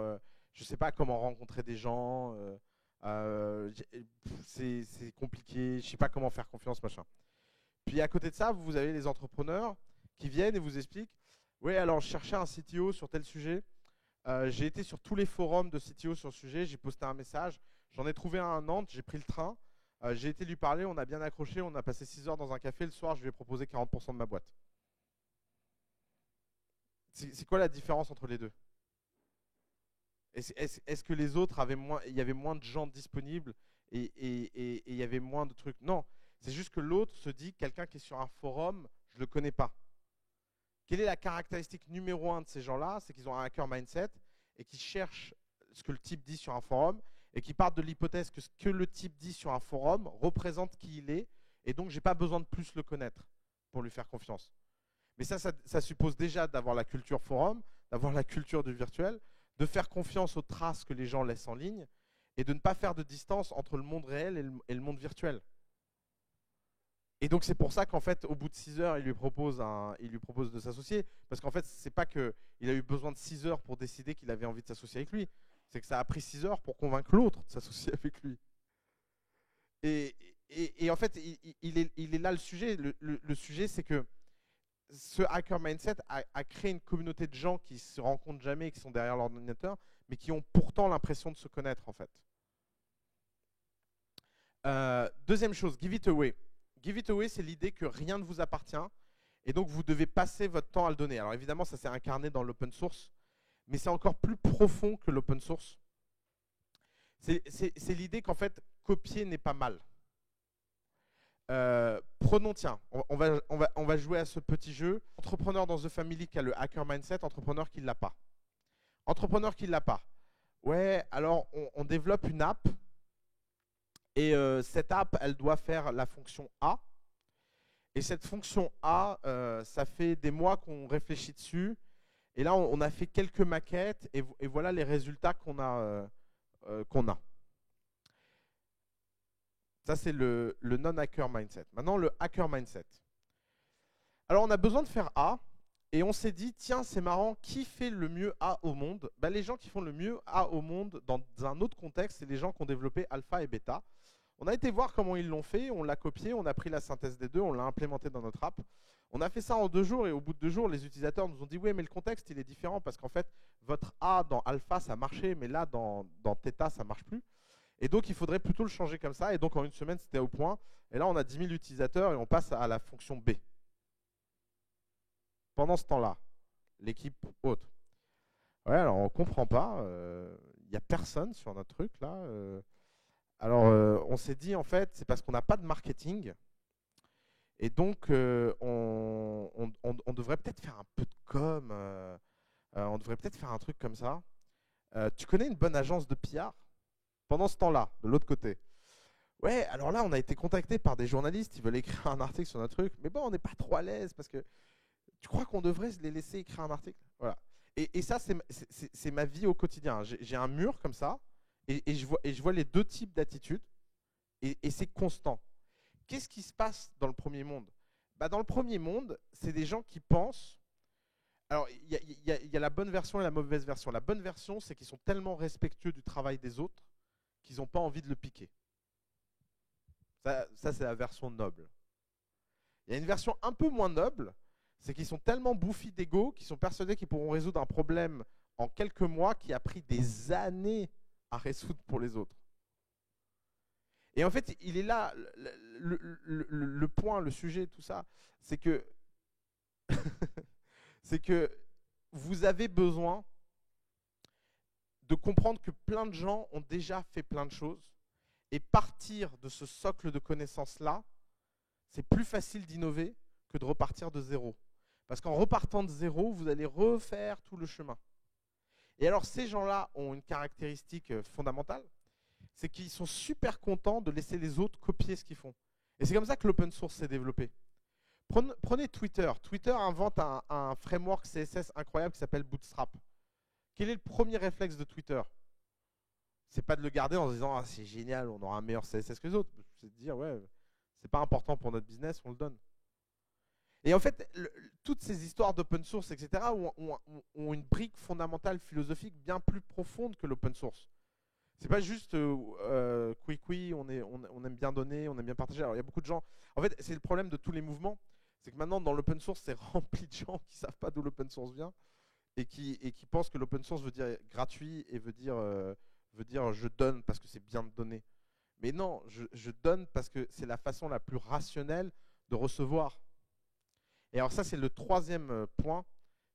je ne sais pas comment rencontrer des gens, c'est compliqué, je ne sais pas comment faire confiance, machin. Puis à côté de ça, vous avez les entrepreneurs qui viennent et vous expliquent, oui, alors je cherchais un CTO sur tel sujet, j'ai été sur tous les forums de CTO sur le sujet, j'ai posté un message, j'en ai trouvé un à Nantes, j'ai pris le train, j'ai été lui parler, on a bien accroché, on a passé 6 heures dans un café, le soir je lui ai proposé 40% de ma boîte. C'est quoi la différence entre les deux? Est-ce que les autres il y avait moins de gens disponibles et il y avait moins de trucs? Non, c'est juste que l'autre se dit, quelqu'un qui est sur un forum, je ne le connais pas. Quelle est la caractéristique numéro 1 de ces gens-là? C'est qu'ils ont un hacker mindset et qu'ils cherchent ce que le type dit sur un forum et qui partent de l'hypothèse que ce que le type dit sur un forum représente qui il est, et donc j'ai pas besoin de plus le connaître pour lui faire confiance. Mais ça suppose déjà d'avoir la culture forum, d'avoir la culture du virtuel, de faire confiance aux traces que les gens laissent en ligne, et de ne pas faire de distance entre le monde réel et le monde virtuel. Et donc c'est pour ça qu'en fait, au bout de 6 heures, il lui propose de s'associer, parce qu'en fait, c'est pas qu'il a eu besoin de 6 heures pour décider qu'il avait envie de s'associer avec lui, c'est que ça a pris 6 heures pour convaincre l'autre de s'associer avec lui. Et en fait, il est là le sujet. Le sujet, c'est que ce hacker mindset a créé une communauté de gens qui se rencontrent jamais, qui sont derrière l'ordinateur, mais qui ont pourtant l'impression de se connaître en fait. Deuxième chose, give it away. Give it away, c'est l'idée que rien ne vous appartient, et donc vous devez passer votre temps à le donner. Alors évidemment, ça s'est incarné dans l'open source, mais c'est encore plus profond que l'open source. C'est l'idée qu'en fait, copier n'est pas mal. Prenons, tiens, on va jouer à ce petit jeu. Entrepreneur dans The Family qui a le hacker mindset, entrepreneur qui ne l'a pas. Entrepreneur qui ne l'a pas. Ouais, alors on développe une app et cette app, elle doit faire la fonction A. Et cette fonction A, ça fait des mois qu'on réfléchit dessus. Et là, on a fait quelques maquettes et voilà les résultats qu'on a. Ça, c'est le non-hacker mindset. Maintenant, le hacker mindset. Alors, on a besoin de faire A, et on s'est dit, tiens, c'est marrant, qui fait le mieux A au monde? Les gens qui font le mieux A au monde dans un autre contexte, c'est les gens qui ont développé alpha et bêta. On a été voir comment ils l'ont fait, on l'a copié, on a pris la synthèse des deux, on l'a implémenté dans notre app. On a fait ça en 2 jours, et au bout de 2 jours, les utilisateurs nous ont dit, oui, mais le contexte, il est différent, parce qu'en fait, votre A dans alpha, ça marchait, mais là, dans theta, ça ne marche plus. Et donc, il faudrait plutôt le changer comme ça. Et donc, en 1 semaine, c'était au point. Et là, on a 10 000 utilisateurs et on passe à la fonction B. Pendant ce temps-là, l'équipe haute. Ouais, alors on comprend pas. Il n'y a personne sur notre truc là. Alors on s'est dit en fait, c'est parce qu'on n'a pas de marketing. Et donc on devrait peut-être faire un peu de com. On devrait peut-être faire un truc comme ça. Tu connais une bonne agence de PR? Pendant ce temps-là, de l'autre côté. Ouais, alors là, on a été contacté par des journalistes, ils veulent écrire un article sur notre truc, mais bon, on n'est pas trop à l'aise parce que tu crois qu'on devrait les laisser écrire un article? Voilà. Et ça, c'est ma vie au quotidien. J'ai un mur comme ça, et je vois les deux types d'attitudes, et c'est constant. Qu'est-ce qui se passe dans le premier monde? Bah, dans le premier monde, c'est des gens qui pensent. Alors, il y a la bonne version et la mauvaise version. La bonne version, c'est qu'ils sont tellement respectueux du travail des autres qu'ils n'ont pas envie de le piquer. Ça c'est la version noble. Il y a une version un peu moins noble, c'est qu'ils sont tellement bouffis d'ego qu'ils sont persuadés qu'ils pourront résoudre un problème en quelques mois qui a pris des années à résoudre pour les autres. Et en fait, il est là le point, le sujet, tout ça, c'est que c'est que vous avez besoin de comprendre que plein de gens ont déjà fait plein de choses et partir de ce socle de connaissances-là, c'est plus facile d'innover que de repartir de zéro. Parce qu'en repartant de zéro, vous allez refaire tout le chemin. Et alors ces gens-là ont une caractéristique fondamentale, c'est qu'ils sont super contents de laisser les autres copier ce qu'ils font. Et c'est comme ça que l'open source s'est développé. Prenez Twitter. Twitter invente un framework CSS incroyable qui s'appelle Bootstrap. Quel est le premier réflexe de Twitter? C'est pas de le garder en se disant ah, c'est génial, on aura un meilleur CSS que les autres. C'est de dire ouais, c'est pas important pour notre business, on le donne. Et en fait, toutes ces histoires d'open source, etc., ont une brique fondamentale philosophique bien plus profonde que l'open source. C'est pas juste oui, on aime bien donner, on aime bien partager. Alors il y a beaucoup de gens. En fait, c'est le problème de tous les mouvements, c'est que maintenant dans l'open source, c'est rempli de gens qui savent pas d'où l'open source vient et qui pensent que l'open source veut dire gratuit et veut dire je donne parce que c'est bien de donner. Mais non, je donne parce que c'est la façon la plus rationnelle de recevoir. Et alors ça, c'est le troisième point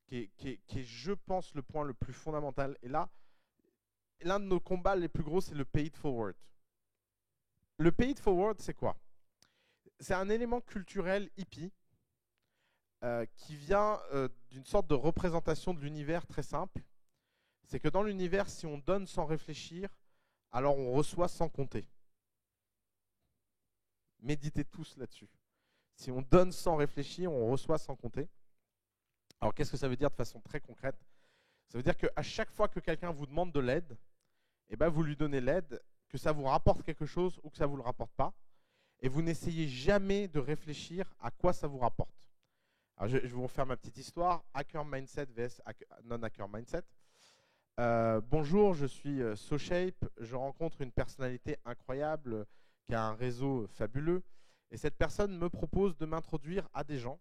qui est, je pense, le point le plus fondamental. Et là, l'un de nos combats les plus gros, c'est le pay it forward. Le pay it forward, c'est quoi? C'est un élément culturel hippie qui vient d'une sorte de représentation de l'univers très simple. C'est que dans l'univers, si on donne sans réfléchir, alors on reçoit sans compter. Méditez tous là-dessus. Si on donne sans réfléchir, on reçoit sans compter. Alors qu'est-ce que ça veut dire de façon très concrète? Ça veut dire qu'à chaque fois que quelqu'un vous demande de l'aide, eh ben vous lui donnez l'aide, que ça vous rapporte quelque chose ou que ça ne vous le rapporte pas. Et vous n'essayez jamais de réfléchir à quoi ça vous rapporte. Alors je vais vous refaire ma petite histoire. Hacker mindset vs non-hacker mindset. Bonjour, je suis SoShape. Je rencontre une personnalité incroyable qui a un réseau fabuleux. Et cette personne me propose de m'introduire à des gens.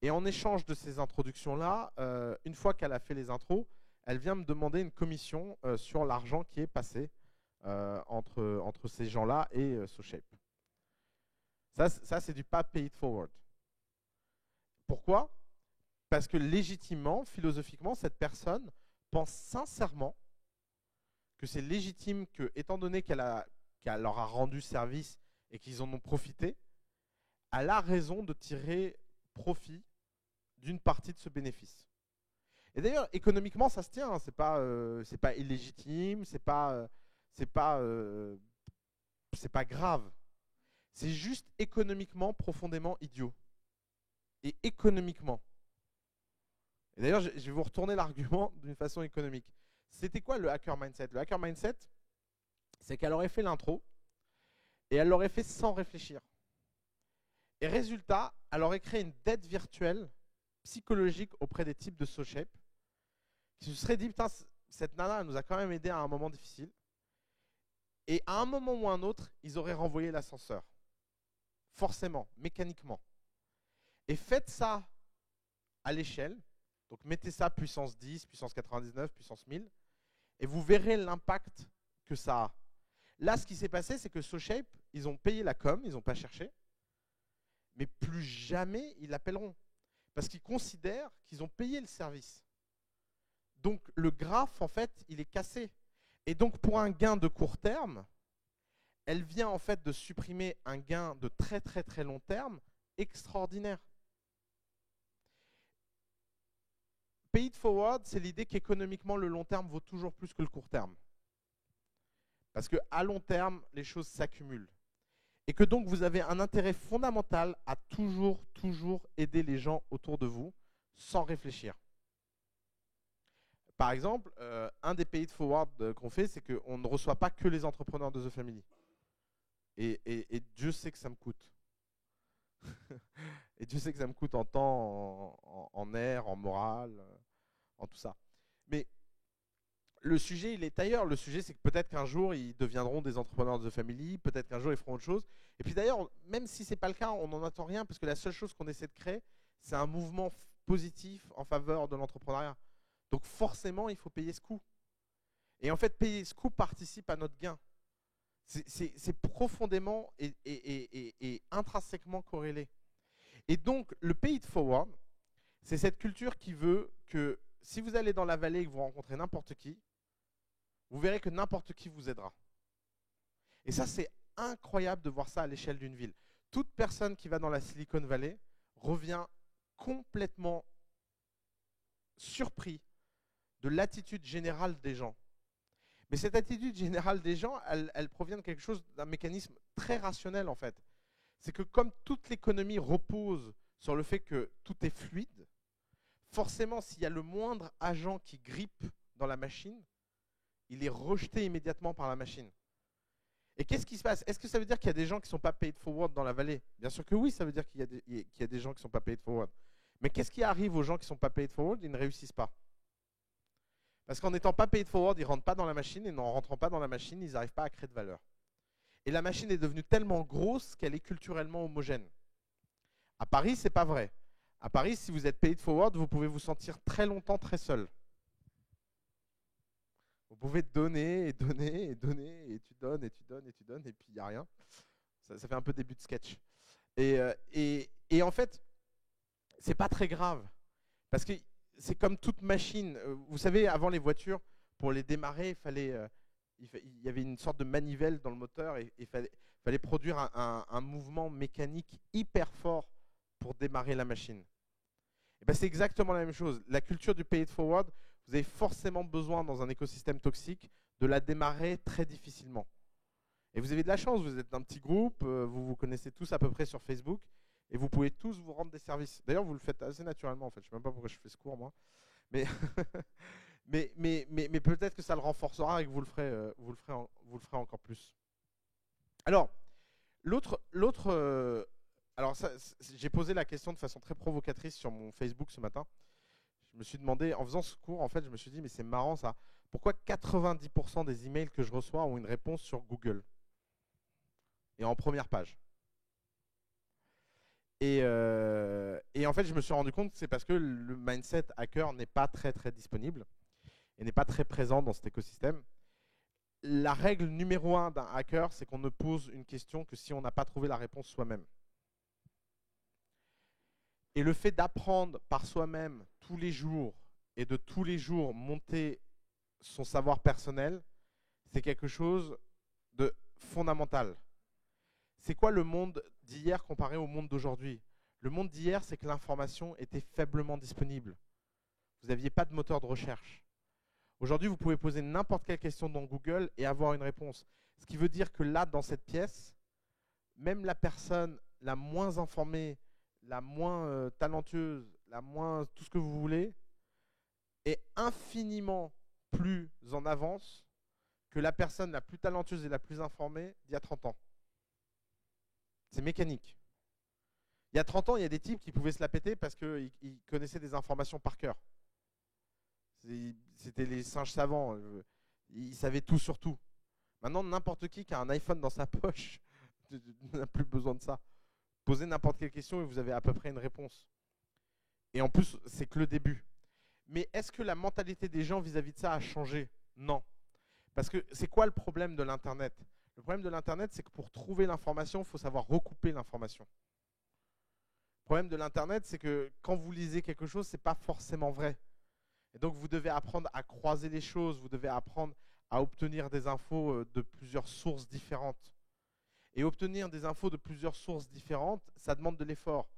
Et en échange de ces introductions-là, une fois qu'elle a fait les intros, elle vient me demander une commission sur l'argent qui est passé entre ces gens-là et SoShape. Ça c'est du pas pay it forward. Pourquoi? Parce que légitimement, philosophiquement, cette personne pense sincèrement que c'est légitime que, étant donné qu'elle leur a rendu service et qu'ils en ont profité, elle a raison de tirer profit d'une partie de ce bénéfice. Et d'ailleurs, économiquement, ça se tient. Hein, c'est pas illégitime, c'est pas grave. C'est juste économiquement profondément idiot. Et économiquement. Et d'ailleurs, je vais vous retourner l'argument d'une façon économique. C'était quoi le hacker mindset? Le hacker mindset, c'est qu'elle aurait fait l'intro et elle l'aurait fait sans réfléchir. Et résultat, elle aurait créé une dette virtuelle psychologique auprès des types de SoShape qui se seraient dit, putain, cette nana, elle nous a quand même aidé à un moment difficile. Et à un moment ou un autre, ils auraient renvoyé l'ascenseur. Forcément, mécaniquement. Et faites ça à l'échelle. Donc mettez ça puissance 10, puissance 99, puissance 1000. Et vous verrez l'impact que ça a. Là, ce qui s'est passé, c'est que SoShape, ils ont payé la com, ils n'ont pas cherché. Mais plus jamais ils l'appelleront. Parce qu'ils considèrent qu'ils ont payé le service. Donc le graphe, en fait, il est cassé. Et donc pour un gain de court terme, elle vient en fait de supprimer un gain de très très très long terme extraordinaire. Pay it forward, c'est l'idée qu'économiquement, le long terme vaut toujours plus que le court terme. Parce qu'à long terme, les choses s'accumulent. Et que donc vous avez un intérêt fondamental à toujours aider les gens autour de vous sans réfléchir. Par exemple, un des pay it forward qu'on fait, c'est qu'on ne reçoit pas que les entrepreneurs de The Family. Et Dieu sait que ça me coûte. Et Dieu sait que ça me coûte en temps, en air, en morale, en tout ça. Mais le sujet, il est ailleurs. Le sujet, c'est que peut-être qu'un jour, ils deviendront des entrepreneurs de The Family, peut-être qu'un jour, ils feront autre chose. Et puis d'ailleurs, même si ce n'est pas le cas, on n'en attend rien, parce que la seule chose qu'on essaie de créer, c'est un mouvement positif en faveur de l'entrepreneuriat. Donc forcément, il faut payer ce coût. Et en fait, payer ce coût participe à notre gain. C'est profondément et intrinsèquement corrélé. Et donc, le pay it forward, c'est cette culture qui veut que si vous allez dans la vallée et que vous rencontrez n'importe qui, vous verrez que n'importe qui vous aidera. Et ça, c'est incroyable de voir ça à l'échelle d'une ville. Toute personne qui va dans la Silicon Valley revient complètement surpris de l'attitude générale des gens. Mais cette attitude générale des gens, elle provient de quelque chose, d'un mécanisme très rationnel en fait. C'est que comme toute l'économie repose sur le fait que tout est fluide, forcément s'il y a le moindre agent qui grippe dans la machine, il est rejeté immédiatement par la machine. Et qu'est-ce qui se passe? Est-ce que ça veut dire qu'il y a des gens qui ne sont pas paid forward dans la vallée? Bien sûr que oui, ça veut dire qu'il y a des gens qui ne sont pas paid forward. Mais qu'est-ce qui arrive aux gens qui ne sont pas paid forward? Ils ne réussissent pas. Parce qu'en n'étant pas paid forward, ils ne rentrent pas dans la machine, et n'en rentrant pas dans la machine, ils n'arrivent pas à créer de valeur. Et la machine est devenue tellement grosse qu'elle est culturellement homogène. À Paris, ce n'est pas vrai. À Paris, si vous êtes paid forward, vous pouvez vous sentir très longtemps très seul. Vous pouvez donner et donner et donner, et tu donnes et tu donnes et tu donnes, et puis il n'y a rien. Ça fait un peu début de sketch. Et en fait, c'est pas très grave. Parce que c'est comme toute machine. Vous savez, avant les voitures, pour les démarrer, il y avait une sorte de manivelle dans le moteur et il fallait produire un mouvement mécanique hyper fort pour démarrer la machine. Et ben, c'est exactement la même chose. La culture du pay it forward, vous avez forcément besoin dans un écosystème toxique de la démarrer très difficilement. Et vous avez de la chance, vous êtes d'un petit groupe, vous vous connaissez tous à peu près sur Facebook, et vous pouvez tous vous rendre des services. D'ailleurs, vous le faites assez naturellement en fait. Je ne sais même pas pourquoi je fais ce cours moi. Mais, mais peut-être que ça le renforcera et que vous le ferez encore plus. Alors, alors j'ai posé la question de façon très provocatrice sur mon Facebook ce matin. Je me suis demandé, en faisant ce cours, en fait, je me suis dit, mais c'est marrant ça. Pourquoi 90% des emails que je reçois ont une réponse sur Google et en première page? Et en fait, je me suis rendu compte que c'est parce que le mindset hacker n'est pas très disponible et n'est pas très présent dans cet écosystème. La règle numéro 1 d'un hacker, c'est qu'on ne pose une question que si on n'a pas trouvé la réponse soi-même. Et le fait d'apprendre par soi-même tous les jours et de tous les jours monter son savoir personnel, c'est quelque chose de fondamental. C'est quoi le monde d'hier comparé au monde d'aujourd'hui? Le monde d'hier, c'est que l'information était faiblement disponible. Vous n'aviez pas de moteur de recherche. Aujourd'hui, vous pouvez poser n'importe quelle question dans Google et avoir une réponse. Ce qui veut dire que là, dans cette pièce, même la personne la moins informée, la moins talentueuse, la moins tout ce que vous voulez, est infiniment plus en avance que la personne la plus talentueuse et la plus informée d'il y a 30 ans. C'est mécanique. Il y a 30 ans, il y a des types qui pouvaient se la péter parce qu'ils connaissaient des informations par cœur. C'était les singes savants. Ils savaient tout sur tout. Maintenant, n'importe qui a un iPhone dans sa poche n'a plus besoin de ça. Posez n'importe quelle question et vous avez à peu près une réponse. Et en plus, c'est que le début. Mais est-ce que la mentalité des gens vis-à-vis de ça a changé? Non. Parce que c'est quoi le problème de l'Internet? Le problème de l'Internet, c'est que pour trouver l'information, il faut savoir recouper l'information. Le problème de l'Internet, c'est que quand vous lisez quelque chose, ce n'est pas forcément vrai. Et donc, vous devez apprendre à croiser les choses, vous devez apprendre à obtenir des infos de plusieurs sources différentes. Et obtenir des infos de plusieurs sources différentes, ça demande de l'effort.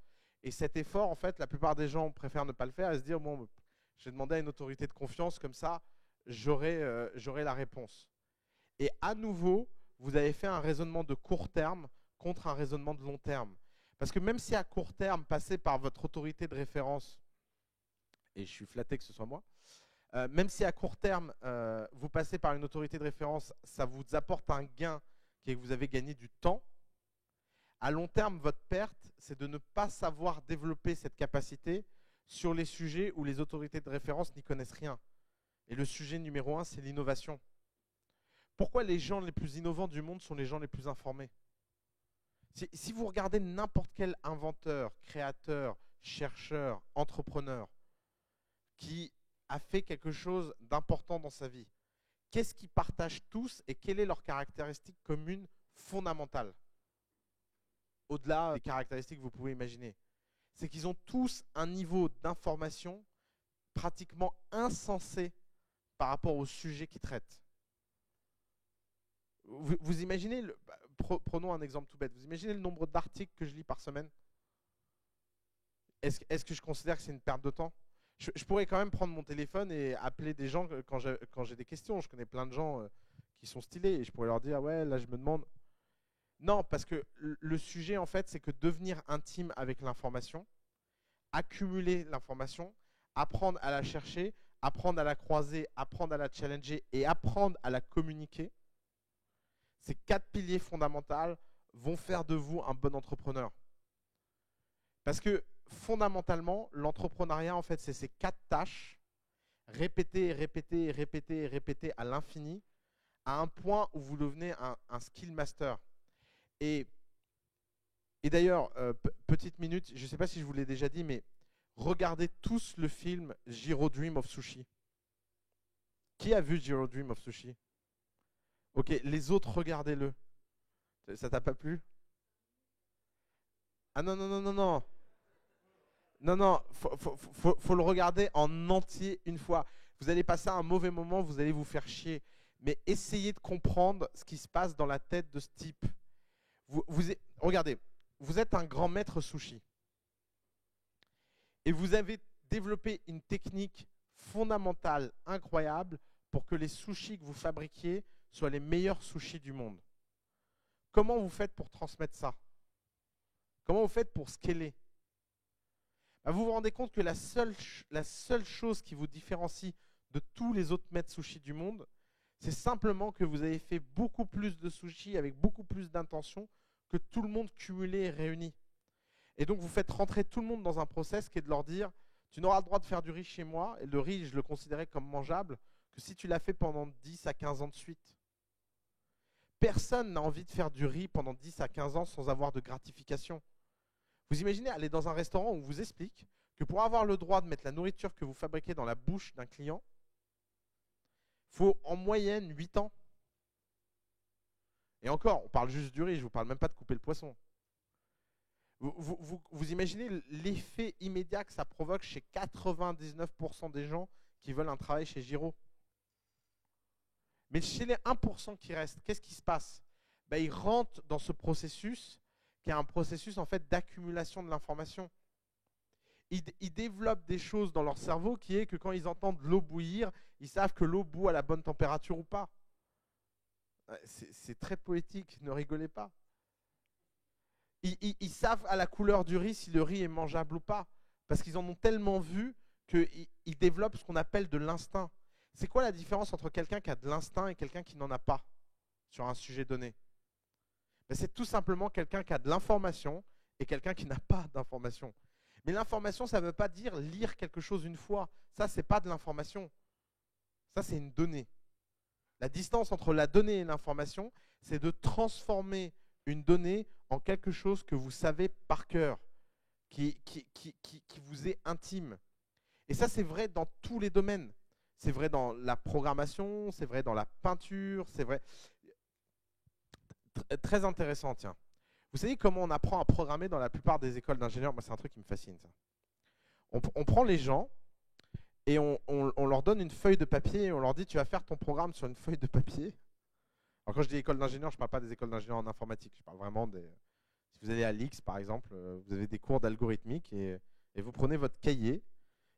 Et cet effort, en fait, la plupart des gens préfèrent ne pas le faire et se dire, bon, je vais demander à une autorité de confiance, comme ça, j'aurai la réponse. Et à nouveau, vous avez fait un raisonnement de court terme contre un raisonnement de long terme. Parce que même si à court terme, passer par votre autorité de référence, et je suis flatté que ce soit moi, même si à court terme, vous passez par une autorité de référence, ça vous apporte un gain qui est que vous avez gagné du temps, à long terme, votre perte, c'est de ne pas savoir développer cette capacité sur les sujets où les autorités de référence n'y connaissent rien. Et le sujet numéro 1, c'est l'innovation. Pourquoi les gens les plus innovants du monde sont les gens les plus informés? Si vous regardez n'importe quel inventeur, créateur, chercheur, entrepreneur qui a fait quelque chose d'important dans sa vie, qu'est-ce qu'ils partagent tous et quelle est leur caractéristique commune fondamentale? Au-delà des caractéristiques que vous pouvez imaginer, c'est qu'ils ont tous un niveau d'information pratiquement insensé par rapport au sujet qu'ils traitent. Vous imaginez, prenons un exemple tout bête, vous imaginez le nombre d'articles que je lis par semaine? Est-ce que je considère que c'est une perte de temps? Je pourrais quand même prendre mon téléphone et appeler des gens quand j'ai des questions. Je connais plein de gens qui sont stylés et je pourrais leur dire, ah ouais, là je me demande. Non, parce que le sujet en fait, c'est que devenir intime avec l'information, accumuler l'information, apprendre à la chercher, apprendre à la croiser, apprendre à la challenger et apprendre à la communiquer, ces 4 piliers fondamentaux vont faire de vous un bon entrepreneur. Parce que fondamentalement, l'entrepreneuriat, en fait, c'est ces 4 tâches répétées, répétées, répétées, répétées à l'infini, à un point où vous devenez un skill master. Et d'ailleurs, petite minute, je ne sais pas si je vous l'ai déjà dit, mais regardez tous le film Jiro Dream of Sushi. Qui a vu Jiro Dream of Sushi? Ok, les autres, regardez-le. Ça t'a pas plu? Ah non, non, non, non, non. Non, non, faut le regarder en entier une fois. Vous allez passer un mauvais moment, vous allez vous faire chier. Mais essayez de comprendre ce qui se passe dans la tête de ce type. Regardez, vous êtes un grand maître sushi. Et vous avez développé une technique fondamentale, incroyable, pour que les sushis que vous fabriquiez soient les meilleurs sushis du monde. Comment vous faites pour transmettre ça? Comment vous faites pour scaler? Vous vous rendez compte que la seule chose qui vous différencie de tous les autres maîtres sushis du monde, c'est simplement que vous avez fait beaucoup plus de sushis avec beaucoup plus d'intention que tout le monde cumulé et réuni. Et donc, vous faites rentrer tout le monde dans un process qui est de leur dire, tu n'auras le droit de faire du riz chez moi, et le riz, je le considérais comme mangeable, que si tu l'as fait pendant 10 à 15 ans de suite. Personne n'a envie de faire du riz pendant 10 à 15 ans sans avoir de gratification. Vous imaginez aller dans un restaurant où on vous explique que pour avoir le droit de mettre la nourriture que vous fabriquez dans la bouche d'un client, il faut en moyenne 8 ans. Et encore, on parle juste du riz, je ne vous parle même pas de couper le poisson. Vous imaginez l'effet immédiat que ça provoque chez 99% des gens qui veulent un travail chez Jiro. Mais chez les 1% qui restent, qu'est-ce qui se passe? Ils rentrent dans ce processus qui est un processus en fait d'accumulation de l'information. Ils développent des choses dans leur cerveau qui est que quand ils entendent l'eau bouillir, ils savent que l'eau bout à la bonne température ou pas. C'est très poétique, ne rigolez pas. Ils savent à la couleur du riz si le riz est mangeable ou pas, parce qu'ils en ont tellement vu qu'ils développent ce qu'on appelle de l'instinct. C'est quoi la différence entre quelqu'un qui a de l'instinct et quelqu'un qui n'en a pas sur un sujet donné? C'est tout simplement quelqu'un qui a de l'information et quelqu'un qui n'a pas d'information. Mais l'information, ça ne veut pas dire lire quelque chose une fois. Ça, ce n'est pas de l'information. Ça, c'est une donnée. La distance entre la donnée et l'information, c'est de transformer une donnée en quelque chose que vous savez par cœur, qui vous est intime. Et ça, c'est vrai dans tous les domaines. C'est vrai dans la programmation, c'est vrai dans la peinture, c'est vrai. Très intéressant, tiens. Vous savez comment on apprend à programmer dans la plupart des écoles d'ingénieurs? Moi, c'est un truc qui me fascine, ça. On prend les gens et on leur donne une feuille de papier et on leur dit tu vas faire ton programme sur une feuille de papier. Alors quand je dis école d'ingénieur, je ne parle pas des écoles d'ingénieurs en informatique, je parle vraiment des... Si vous allez à l'X par exemple, vous avez des cours d'algorithmique et vous prenez votre cahier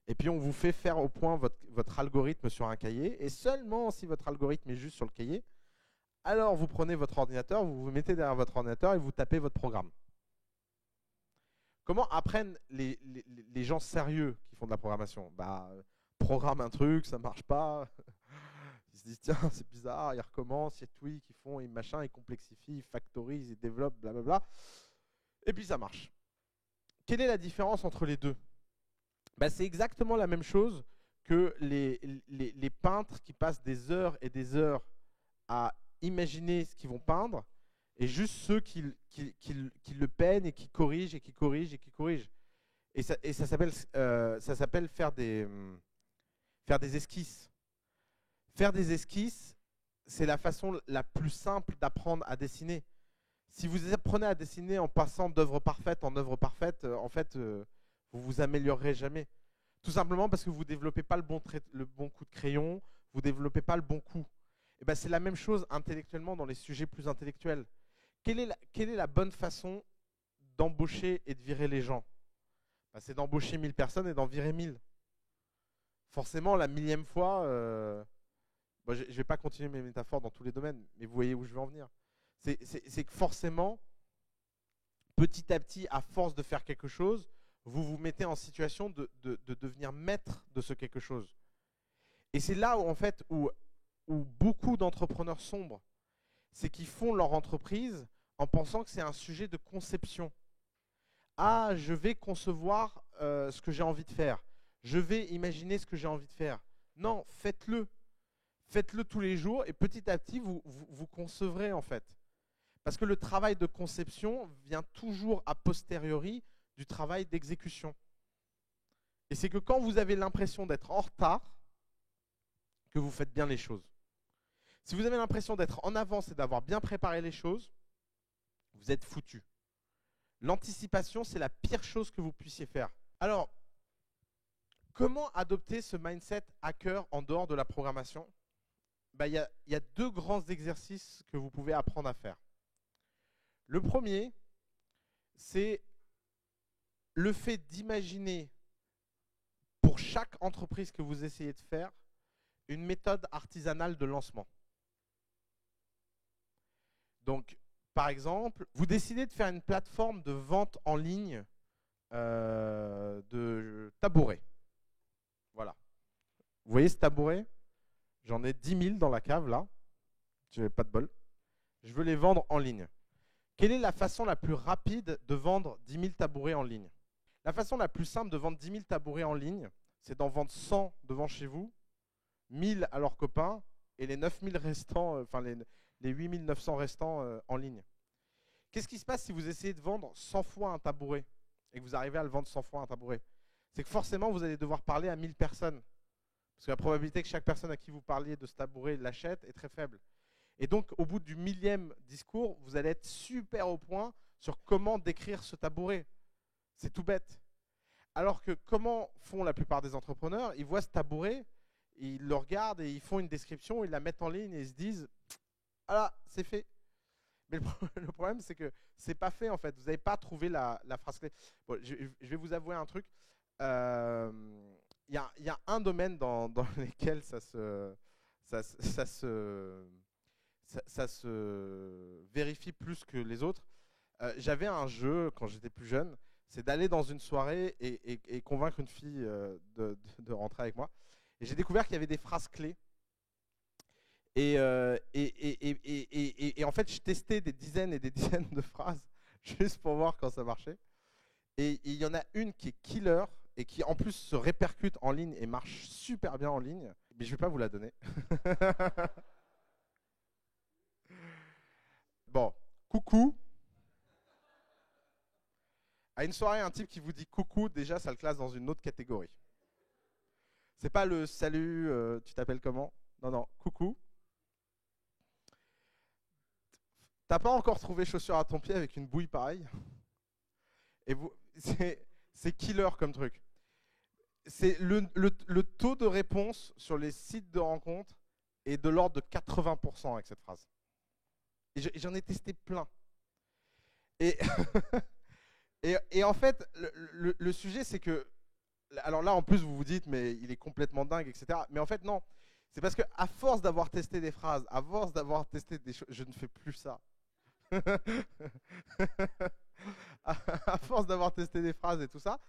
et puis on vous fait faire au point votre algorithme sur un cahier et seulement si votre algorithme est juste sur le cahier, alors vous prenez votre ordinateur, vous vous mettez derrière votre ordinateur et vous tapez votre programme. Comment apprennent les gens sérieux qui font de la programmation? Programme un truc, ça marche pas. Ils se disent tiens, c'est bizarre, ils recommencent, ils tweakent, ils font, ils machin, ils complexifient, ils factorisent, ils développent, blablabla. Et puis ça marche. Quelle est la différence entre les deux? C'est exactement la même chose que les peintres qui passent des heures et des heures à imaginer ce qu'ils vont peindre et juste ceux qui le peignent et qui corrigent et qui corrigent et qui corrigent. Et ça s'appelle faire des esquisses. Faire des esquisses, c'est la façon la plus simple d'apprendre à dessiner. Si vous apprenez à dessiner en passant d'œuvre parfaite en œuvre parfaite, en fait, vous vous améliorerez jamais. Tout simplement parce que vous ne développez pas le bon coup de crayon, vous ne développez pas le bon coup. Et c'est la même chose intellectuellement dans les sujets plus intellectuels. Quelle est la bonne façon d'embaucher et de virer les gens? C'est d'embaucher 1000 personnes et d'en virer 1000. Forcément, la millième fois, je ne vais pas continuer mes métaphores dans tous les domaines, mais vous voyez où je veux en venir. C'est que forcément, petit à petit, à force de faire quelque chose, vous vous mettez en situation de devenir maître de ce quelque chose. Et c'est là où, en fait, où beaucoup d'entrepreneurs sombrent. C'est qu'ils font leur entreprise en pensant que c'est un sujet de conception. Ah, je vais concevoir ce que j'ai envie de faire. Je vais imaginer ce que j'ai envie de faire. Non, faites-le. Faites-le tous les jours et petit à petit, vous concevrez en fait. Parce que le travail de conception vient toujours a posteriori du travail d'exécution. Et c'est que quand vous avez l'impression d'être en retard, que vous faites bien les choses. Si vous avez l'impression d'être en avance et d'avoir bien préparé les choses, vous êtes foutu. L'anticipation, c'est la pire chose que vous puissiez faire. Alors, comment adopter ce mindset hacker en dehors de la programmation? Il y a deux grands exercices que vous pouvez apprendre à faire. Le premier, c'est le fait d'imaginer pour chaque entreprise que vous essayez de faire une méthode artisanale de lancement. Donc, par exemple, vous décidez de faire une plateforme de vente en ligne de tabourets. Voilà. Vous voyez ce tabouret? J'en ai 10 000 dans la cave, là. Je n'ai pas de bol. Je veux les vendre en ligne. Quelle est la façon la plus rapide de vendre 10 000 tabourets en ligne? La façon la plus simple de vendre 10 000 tabourets en ligne, c'est d'en vendre 100 devant chez vous, 1000 à leurs copains, et les 9000 restants, les 8900 restants en ligne. Qu'est-ce qui se passe si vous essayez de vendre 100 fois un tabouret et que vous arrivez à le vendre 100 fois un tabouret? C'est que forcément, vous allez devoir parler à 1000 personnes. Parce que la probabilité que chaque personne à qui vous parliez de ce tabouret l'achète est très faible. Et donc, au bout du 1000e discours, vous allez être super au point sur comment décrire ce tabouret. C'est tout bête. Alors que comment font la plupart des entrepreneurs? Ils voient ce tabouret, ils le regardent et ils font une description, ils la mettent en ligne et ils se disent « Ah là, c'est fait ». Mais le problème, c'est que c'est pas fait en fait. Vous n'avez pas trouvé la phrase clé. Bon, je vais vous avouer un truc. Il y a un domaine dans lequel ça se vérifie plus que les autres. J'avais un jeu quand j'étais plus jeune, c'est d'aller dans une soirée et convaincre une fille de rentrer avec moi. Et j'ai découvert qu'il y avait des phrases clés. Et en fait, je testais des dizaines et des dizaines de phrases juste pour voir quand ça marchait. Et il y en a une qui est killer et qui en plus se répercute en ligne et marche super bien en ligne. Mais je ne vais pas vous la donner. Bon, coucou. À une soirée, un type qui vous dit coucou, déjà, ça le classe dans une autre catégorie. C'est pas le salut, tu t'appelles comment? Non, non, coucou. T'as pas encore trouvé chaussure à ton pied avec une bouille pareille? Et c'est killer comme truc. c'est le taux de réponse sur les sites de rencontres est de l'ordre de 80% avec cette phrase. Et j'en ai testé plein. Et, et en fait, le sujet, c'est que, alors là, en plus, vous vous dites, mais il est complètement dingue, etc. Mais en fait, non. C'est parce qu'à force d'avoir testé des phrases, à force d'avoir testé des choses, je ne fais plus ça. À force d'avoir testé des phrases et tout ça,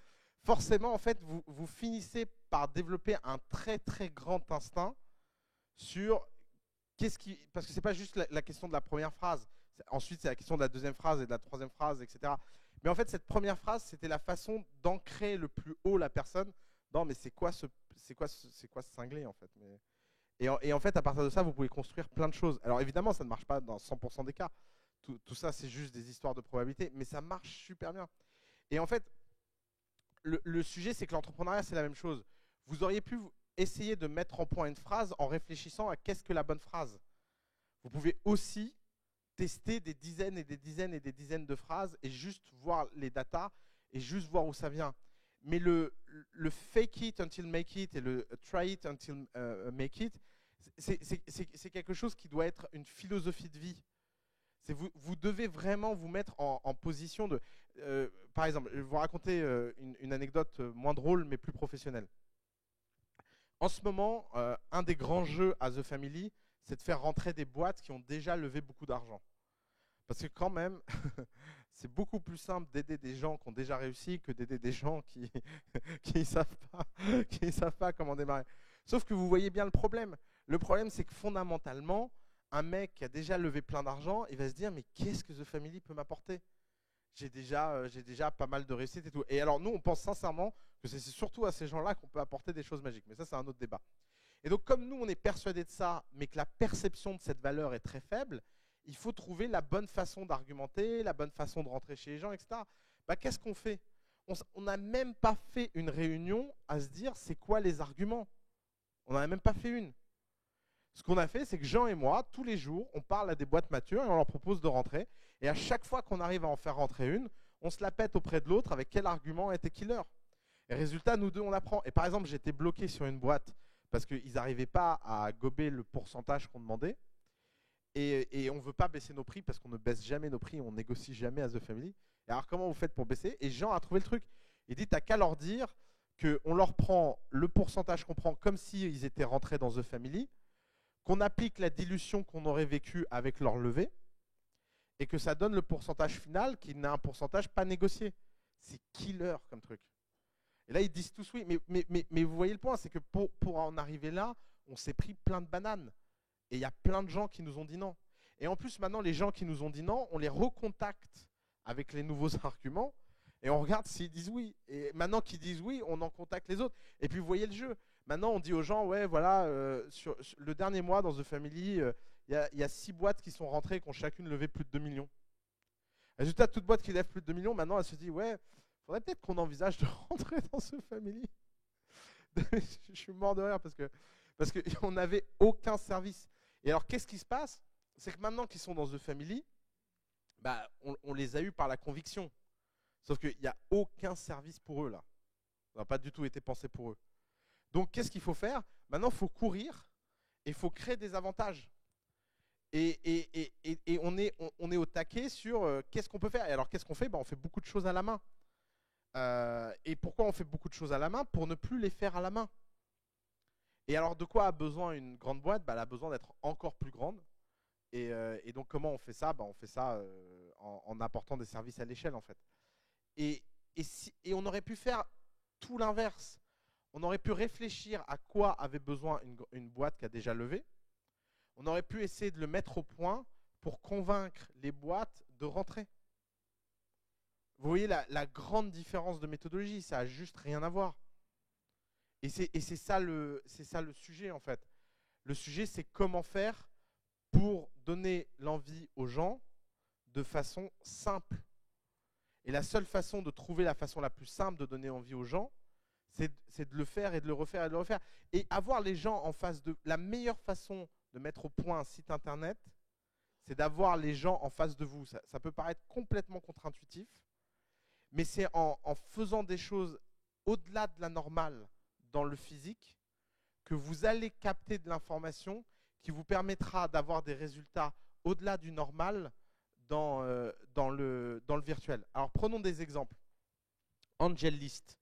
forcément, en fait, vous finissez par développer un très très grand instinct sur qu'est-ce qui. Parce que c'est pas juste la question de la première phrase. Ensuite, c'est la question de la deuxième phrase et de la troisième phrase, etc. Mais en fait, cette première phrase, c'était la façon d'ancrer le plus haut la personne. Non, mais c'est quoi ce cinglé en fait. Et en fait, à partir de ça, vous pouvez construire plein de choses. Alors évidemment, ça ne marche pas dans 100% des cas. Tout ça, c'est juste des histoires de probabilité, mais ça marche super bien. Et en fait, le sujet, c'est que l'entrepreneuriat, c'est la même chose. Vous auriez pu essayer de mettre en point une phrase en réfléchissant à qu'est-ce que la bonne phrase. Vous pouvez aussi tester des dizaines et des dizaines et des dizaines de phrases et juste voir les datas et juste voir où ça vient. Mais le fake it until make it et le try it until make it, c'est quelque chose qui doit être une philosophie de vie. Vous devez vraiment vous mettre en position de... par exemple, je vais vous raconter une anecdote moins drôle mais plus professionnelle. En ce moment, un des grands jeux à The Family, c'est de faire rentrer des boîtes qui ont déjà levé beaucoup d'argent. Parce que quand même, c'est beaucoup plus simple d'aider des gens qui ont déjà réussi que d'aider des gens qui ne savent pas comment démarrer. Sauf que vous voyez bien le problème. Le problème, c'est que fondamentalement, un mec qui a déjà levé plein d'argent, il va se dire mais qu'est-ce que The Family peut m'apporter ? J'ai déjà pas mal de réussite et tout. Et alors nous, on pense sincèrement que c'est surtout à ces gens-là qu'on peut apporter des choses magiques. Mais ça, c'est un autre débat. Et donc comme nous, on est persuadé de ça, mais que la perception de cette valeur est très faible, il faut trouver la bonne façon d'argumenter, la bonne façon de rentrer chez les gens, etc. Bah, qu'est-ce qu'on fait ? On n'a même pas fait une réunion à se dire c'est quoi les arguments. On n'en a même pas fait une. Ce qu'on a fait, c'est que Jean et moi, tous les jours, on parle à des boîtes matures et on leur propose de rentrer. Et à chaque fois qu'on arrive à en faire rentrer une, on se la pète auprès de l'autre avec quel argument était killer. Et résultat, nous deux, on apprend. Et par exemple, j'étais bloqué sur une boîte parce qu'ils n'arrivaient pas à gober le pourcentage qu'on demandait. Et on ne veut pas baisser nos prix parce qu'on ne baisse jamais nos prix, on négocie jamais à The Family. Et alors comment vous faites pour baisser ? Et Jean a trouvé le truc. Il dit, t'as qu'à leur dire qu'on leur prend le pourcentage qu'on prend comme s'ils étaient rentrés dans The Family, qu'on applique la dilution qu'on aurait vécue avec leur levée, et que ça donne le pourcentage final qui n'a un pourcentage pas négocié. C'est killer comme truc. Et là, ils disent tous oui. Mais vous voyez le point, c'est que pour en arriver là, on s'est pris plein de bananes. Et il y a plein de gens qui nous ont dit non. Et en plus, maintenant, les gens qui nous ont dit non, on les recontacte avec les nouveaux arguments et on regarde s'ils disent oui. Et maintenant qu'ils disent oui, on en contacte les autres. Et puis, vous voyez le jeu. Maintenant, on dit aux gens, ouais, voilà, sur le dernier mois dans The Family, il y a 6 boîtes qui sont rentrées et qui ont chacune levé plus de 2 millions. Résultat, toute boîte qui lève plus de 2 millions, maintenant, elle se dit, ouais, faudrait peut-être qu'on envisage de rentrer dans The Family. Je suis mort de rire parce qu'on n'avait aucun service. Et alors, qu'est-ce qui se passe ? C'est que maintenant qu'ils sont dans The Family, bah, on les a eus par la conviction. Sauf qu'il n'y a aucun service pour eux, là. Ça n'a pas du tout été pensé pour eux. Donc, qu'est-ce qu'il faut faire ? Maintenant, il faut courir et il faut créer des avantages. Et on est au taquet sur qu'est-ce qu'on peut faire. Et alors, qu'est-ce qu'on fait ? On fait beaucoup de choses à la main. Et pourquoi on fait beaucoup de choses à la main ? Pour ne plus les faire à la main. Et alors, de quoi a besoin une grande boîte ? Elle a besoin d'être encore plus grande. Et donc, comment on fait ça ? On fait ça en apportant des services à l'échelle, en fait. Et on aurait pu faire tout l'inverse. On aurait pu réfléchir à quoi avait besoin une boîte qui a déjà levé. On aurait pu essayer de le mettre au point pour convaincre les boîtes de rentrer. Vous voyez la grande différence de méthodologie, ça n'a juste rien à voir. Et c'est ça le sujet, en fait. Le sujet, c'est comment faire pour donner l'envie aux gens de façon simple. Et la seule façon de trouver la façon la plus simple de donner envie aux gens, c'est de le faire et de le refaire et de le refaire. Et avoir les gens en face de... La meilleure façon de mettre au point un site internet, c'est d'avoir les gens en face de vous. Ça peut paraître complètement contre-intuitif, mais c'est en faisant des choses au-delà de la normale dans le physique que vous allez capter de l'information qui vous permettra d'avoir des résultats au-delà du normal dans le virtuel. Alors prenons des exemples. AngelList,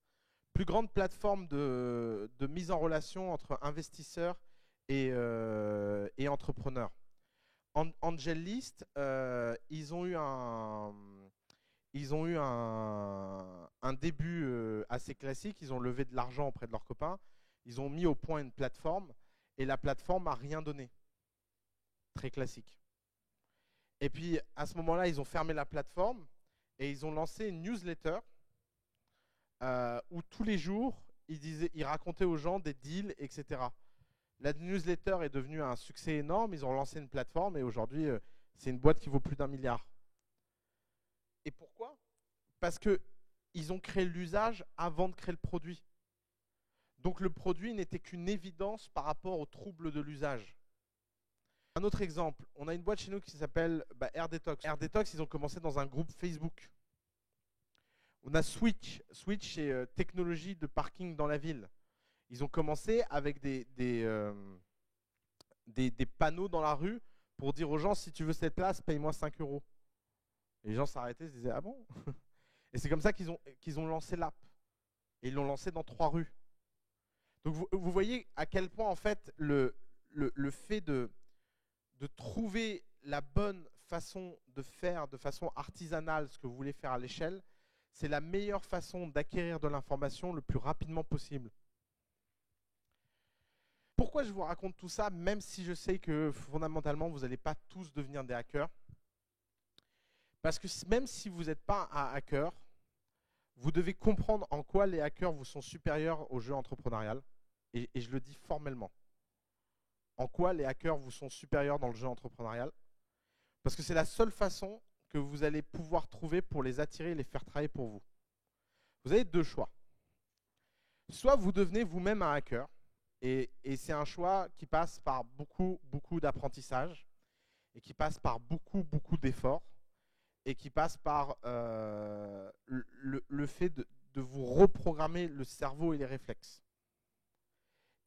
plus grande plateforme de mise en relation entre investisseurs et entrepreneurs. AngelList, ils ont eu un début assez classique. Ils ont levé de l'argent auprès de leurs copains. Ils ont mis au point une plateforme et la plateforme n'a rien donné. Très classique. Et puis à ce moment-là, ils ont fermé la plateforme et ils ont lancé une newsletter où tous les jours, ils racontaient aux gens des deals, etc. La newsletter est devenue un succès énorme. Ils ont lancé une plateforme et aujourd'hui, c'est une boîte qui vaut plus d'1 milliard. Et pourquoi? Parce qu'ils ont créé l'usage avant de créer le produit. Donc le produit n'était qu'une évidence par rapport aux troubles de l'usage. Un autre exemple, on a une boîte chez nous qui s'appelle AirDetox. AirDetox, ils ont commencé dans un groupe Facebook. On a Switch. Switch, c'est technologie de parking dans la ville. Ils ont commencé avec des panneaux dans la rue pour dire aux gens, si tu veux cette place, paye-moi 5 €. Et les gens s'arrêtaient, se disaient, ah bon? Et c'est comme ça qu'ils ont lancé l'app. Et ils l'ont lancé dans 3 rues. Donc vous voyez à quel point en fait le fait de trouver la bonne façon de faire de façon artisanale ce que vous voulez faire à l'échelle, c'est la meilleure façon d'acquérir de l'information le plus rapidement possible. Pourquoi je vous raconte tout ça, même si je sais que fondamentalement vous n'allez pas tous devenir des hackers? Parce que même si vous n'êtes pas un hacker, vous devez comprendre en quoi les hackers vous sont supérieurs au jeu entrepreneurial. Et je le dis formellement. En quoi les hackers vous sont supérieurs dans le jeu entrepreneurial? Parce que c'est la seule façon que vous allez pouvoir trouver pour les attirer et les faire travailler pour vous. Vous avez 2 choix. Soit vous devenez vous-même un hacker, et c'est un choix qui passe par beaucoup d'apprentissage, et qui passe par beaucoup d'efforts, et qui passe par le fait de vous reprogrammer le cerveau et les réflexes.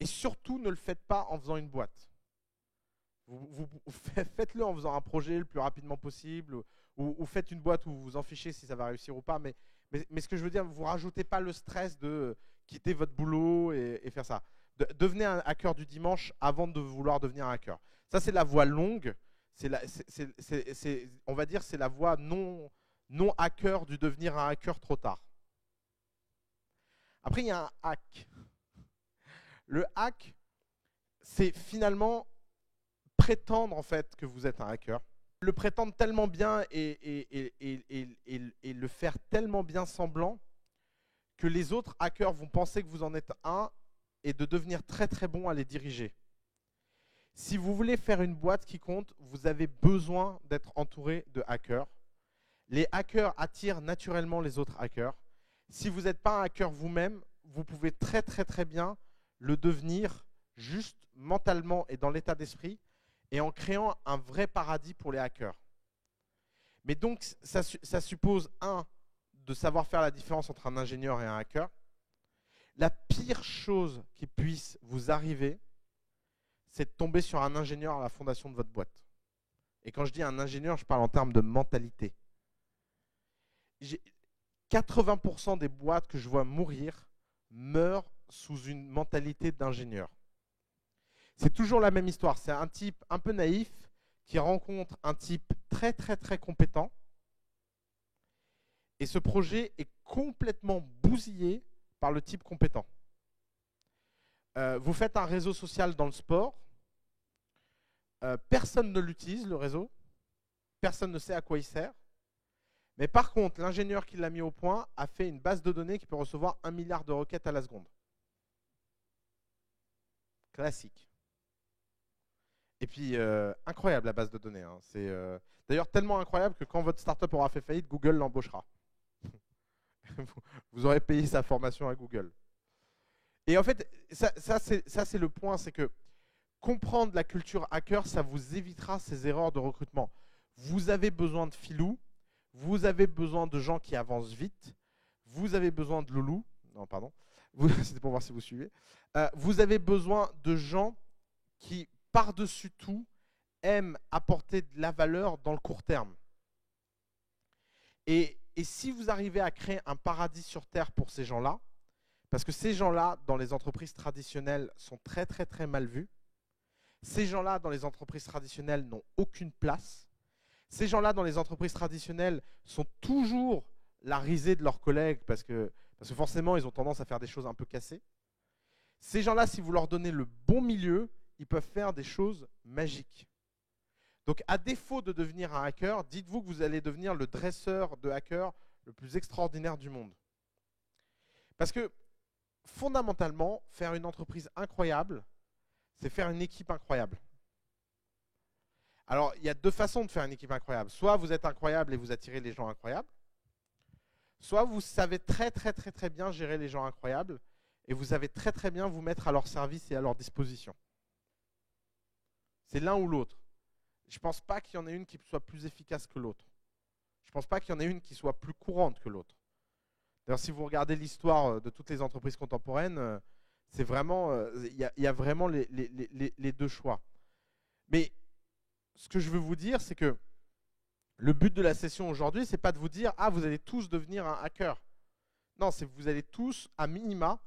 Et surtout, ne le faites pas en faisant une boîte. Faites-le en faisant un projet le plus rapidement possible, ou faites une boîte où vous vous en fichez si ça va réussir ou pas. Mais ce que je veux dire, vous ne rajoutez pas le stress de quitter votre boulot et faire ça. Devenez un hacker du dimanche avant de vouloir devenir un hacker. Ça, c'est la voie longue. On va dire c'est la voie non hacker du devenir un hacker trop tard. Après, il y a un hack. Le hack, c'est finalement prétendre en fait que vous êtes un hacker. Le prétendre tellement bien et le faire tellement bien semblant que les autres hackers vont penser que vous en êtes un et de devenir très très bon à les diriger. Si vous voulez faire une boîte qui compte, vous avez besoin d'être entouré de hackers. Les hackers attirent naturellement les autres hackers. Si vous n'êtes pas un hacker vous-même, vous pouvez très très très bien le devenir juste mentalement et dans l'état d'esprit et en créant un vrai paradis pour les hackers. Mais donc, ça suppose, de savoir faire la différence entre un ingénieur et un hacker. La pire chose qui puisse vous arriver, c'est de tomber sur un ingénieur à la fondation de votre boîte. Et quand je dis un ingénieur, je parle en termes de mentalité. 80% des boîtes que je vois mourir meurent sous une mentalité d'ingénieur. C'est toujours la même histoire. C'est un type un peu naïf qui rencontre un type très très très compétent. Et ce projet est complètement bousillé par le type compétent. Vous faites un réseau social dans le sport. Personne ne l'utilise, le réseau. Personne ne sait à quoi il sert. Mais par contre, l'ingénieur qui l'a mis au point a fait une base de données qui peut recevoir 1 milliard de requêtes à la seconde. Classique. Et puis, incroyable la base de données. Hein. C'est d'ailleurs tellement incroyable que quand votre startup aura fait faillite, Google l'embauchera. Vous aurez payé sa formation à Google. Et en fait, ça c'est le point, c'est que comprendre la culture hacker, ça vous évitera ces erreurs de recrutement. Vous avez besoin de filous, vous avez besoin de gens qui avancent vite, vous avez besoin de loulous, non pardon, C'était pour voir si vous suivez. Vous avez besoin de gens qui, par-dessus tout, aiment apporter de la valeur dans le court terme. Et si vous arrivez à créer un paradis sur Terre pour ces gens-là, parce que ces gens-là, dans les entreprises traditionnelles, sont très très très mal vus. Ces gens-là, dans les entreprises traditionnelles, n'ont aucune place. Ces gens-là, dans les entreprises traditionnelles, sont toujours la risée de leurs collègues parce que forcément, ils ont tendance à faire des choses un peu cassées. Ces gens-là, si vous leur donnez le bon milieu, ils peuvent faire des choses magiques. Donc, à défaut de devenir un hacker, dites-vous que vous allez devenir le dresseur de hackers le plus extraordinaire du monde. Parce que, fondamentalement, faire une entreprise incroyable, c'est faire une équipe incroyable. Alors, il y a deux façons de faire une équipe incroyable. Soit vous êtes incroyable et vous attirez les gens incroyables, soit vous savez très très très très bien gérer les gens incroyables et vous savez très très bien vous mettre à leur service et à leur disposition. C'est l'un ou l'autre. Je ne pense pas qu'il y en ait une qui soit plus efficace que l'autre. Je ne pense pas qu'il y en ait une qui soit plus courante que l'autre. D'ailleurs, si vous regardez l'histoire de toutes les entreprises contemporaines, c'est vraiment, il y a vraiment les deux choix. Mais ce que je veux vous dire, c'est que le but de la session aujourd'hui, c'est pas de vous dire « Ah, vous allez tous devenir un hacker ». Non, c'est que vous allez tous, à minima,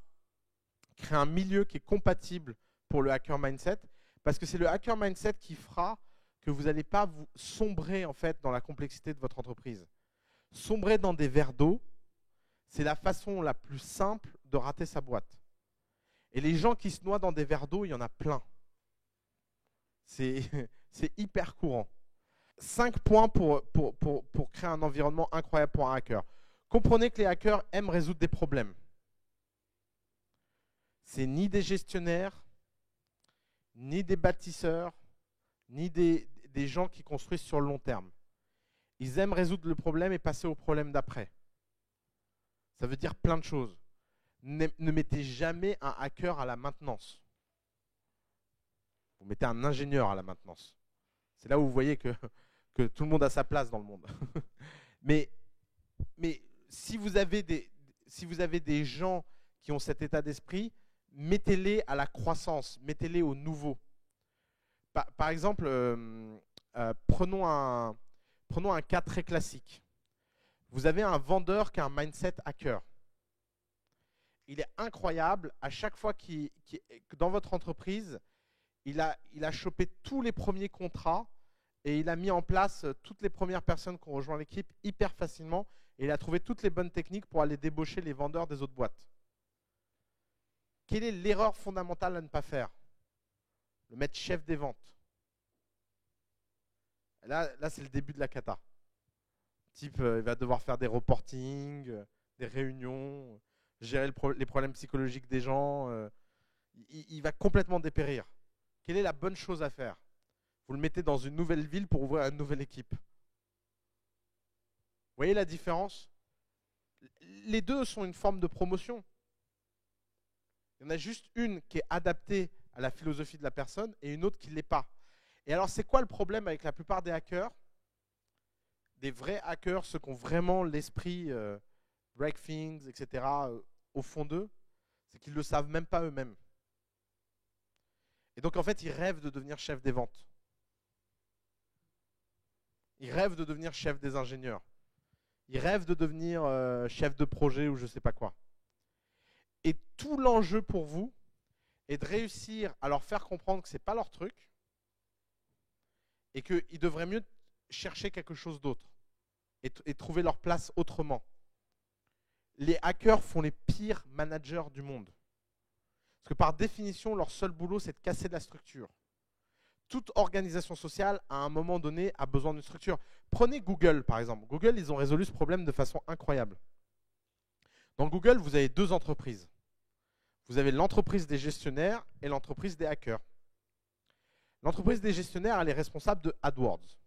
créer un milieu qui est compatible pour le hacker mindset, parce que c'est le hacker mindset qui fera que vous n'allez pas vous sombrer en fait dans la complexité de votre entreprise. Sombrer dans des verres d'eau, c'est la façon la plus simple de rater sa boîte. Et les gens qui se noient dans des verres d'eau, il y en a plein. C'est hyper courant. 5 points pour créer un environnement incroyable pour un hacker. Comprenez que les hackers aiment résoudre des problèmes. C'est ni des gestionnaires, ni des bâtisseurs, ni des gens qui construisent sur le long terme. Ils aiment résoudre le problème et passer au problème d'après. Ça veut dire plein de choses. Ne mettez jamais un hacker à la maintenance. Vous mettez un ingénieur à la maintenance. C'est là où vous voyez que tout le monde a sa place dans le monde. mais si vous avez des gens qui ont cet état d'esprit, mettez-les à la croissance, mettez-les au nouveau. Par exemple, prenons un cas très classique. Vous avez un vendeur qui a un mindset hacker. Il est incroyable, à chaque fois que dans votre entreprise, il a chopé tous les premiers contrats et il a mis en place toutes les premières personnes qui ont rejoint l'équipe hyper facilement et il a trouvé toutes les bonnes techniques pour aller débaucher les vendeurs des autres boîtes. Quelle est l'erreur fondamentale à ne pas faire? Le mettre chef des ventes. Là c'est le début de la cata. Type, il va devoir faire des reportings, des réunions, gérer les problèmes psychologiques des gens. Il va complètement dépérir. Quelle est la bonne chose à faire? Vous le mettez dans une nouvelle ville pour ouvrir une nouvelle équipe. Vous voyez la différence? Les deux sont une forme de promotion. Il y en a juste une qui est adaptée à la philosophie de la personne et une autre qui ne l'est pas. Et alors, c'est quoi le problème avec la plupart des hackers? Des vrais hackers, ceux qui ont vraiment l'esprit break things, etc., au fond d'eux, c'est qu'ils ne le savent même pas eux-mêmes. Et donc, en fait, ils rêvent de devenir chef des ventes. Ils rêvent de devenir chef des ingénieurs. Ils rêvent de devenir chef de projet ou je ne sais pas quoi. Et tout l'enjeu pour vous est de réussir à leur faire comprendre que ce n'est pas leur truc et qu'ils devraient mieux chercher quelque chose d'autre et trouver leur place autrement. Les hackers font les pires managers du monde. Parce que par définition, leur seul boulot, c'est de casser de la structure. Toute organisation sociale, à un moment donné, a besoin d'une structure. Prenez Google, par exemple. Google, ils ont résolu ce problème de façon incroyable. Dans Google, vous avez deux entreprises. Vous avez l'entreprise des gestionnaires et l'entreprise des hackers. L'entreprise des gestionnaires, elle est responsable de AdWords.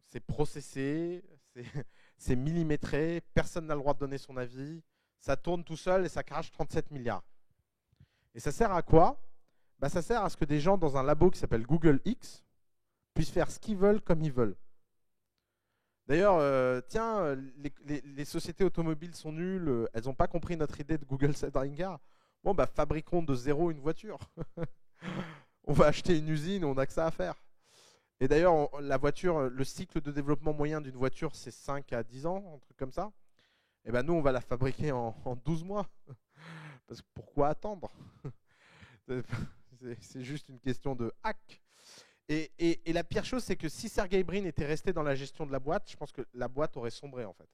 C'est processé, c'est millimétré, personne n'a le droit de donner son avis, ça tourne tout seul et ça crache 37 milliards. Et ça sert à quoi? Ça sert à ce que des gens dans un labo qui s'appelle Google X puissent faire ce qu'ils veulent comme ils veulent. D'ailleurs, tiens, les sociétés automobiles sont nulles, elles n'ont pas compris notre idée de Google Self-Driving Car. Bon, bah fabriquons de zéro une voiture. On va acheter une usine, on n'a que ça à faire. Et d'ailleurs, la voiture, le cycle de développement moyen d'une voiture, c'est 5 à 10 ans, un truc comme ça. Et ben nous, on va la fabriquer en 12 mois. Parce que pourquoi attendre? C'est juste une question de hack. Et la pire chose, c'est que si Sergey Brin était resté dans la gestion de la boîte, je pense que la boîte aurait sombré en fait.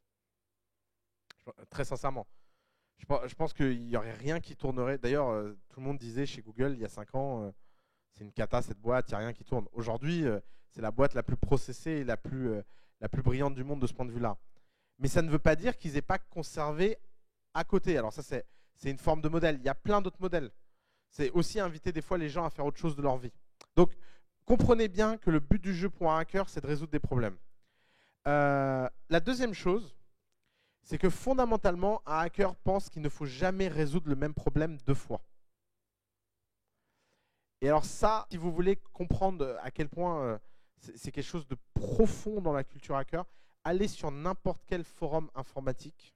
Très sincèrement. Je pense qu'il n'y aurait rien qui tournerait. D'ailleurs, tout le monde disait chez Google il y a 5 ans, c'est une cata cette boîte, il n'y a rien qui tourne. Aujourd'hui, c'est la boîte la plus processée et la plus brillante du monde de ce point de vue-là. Mais ça ne veut pas dire qu'ils n'aient pas conservé à côté. Alors ça, c'est une forme de modèle. Il y a plein d'autres modèles. C'est aussi inviter des fois les gens à faire autre chose de leur vie. Donc, comprenez bien que le but du jeu pour un hacker, c'est de résoudre des problèmes. La deuxième chose, c'est que fondamentalement, un hacker pense qu'il ne faut jamais résoudre le même problème deux fois. Et alors ça, si vous voulez comprendre à quel point c'est quelque chose de profond dans la culture hacker, allez sur n'importe quel forum informatique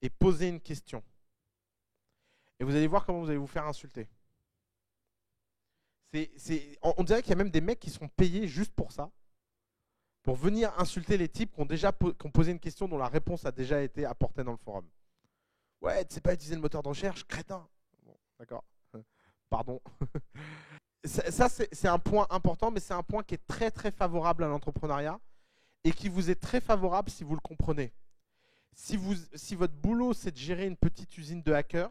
et posez une question. Et vous allez voir comment vous allez vous faire insulter. On dirait qu'il y a même des mecs qui sont payés juste pour ça, pour venir insulter les types qui ont posé une question dont la réponse a déjà été apportée dans le forum. Ouais, tu sais pas utiliser le moteur de recherche, crétin. Bon, d'accord. Pardon. Ça, c'est un point important, mais c'est un point qui est très très favorable à l'entrepreneuriat et qui vous est très favorable si vous le comprenez. Si votre boulot, c'est de gérer une petite usine de hackers,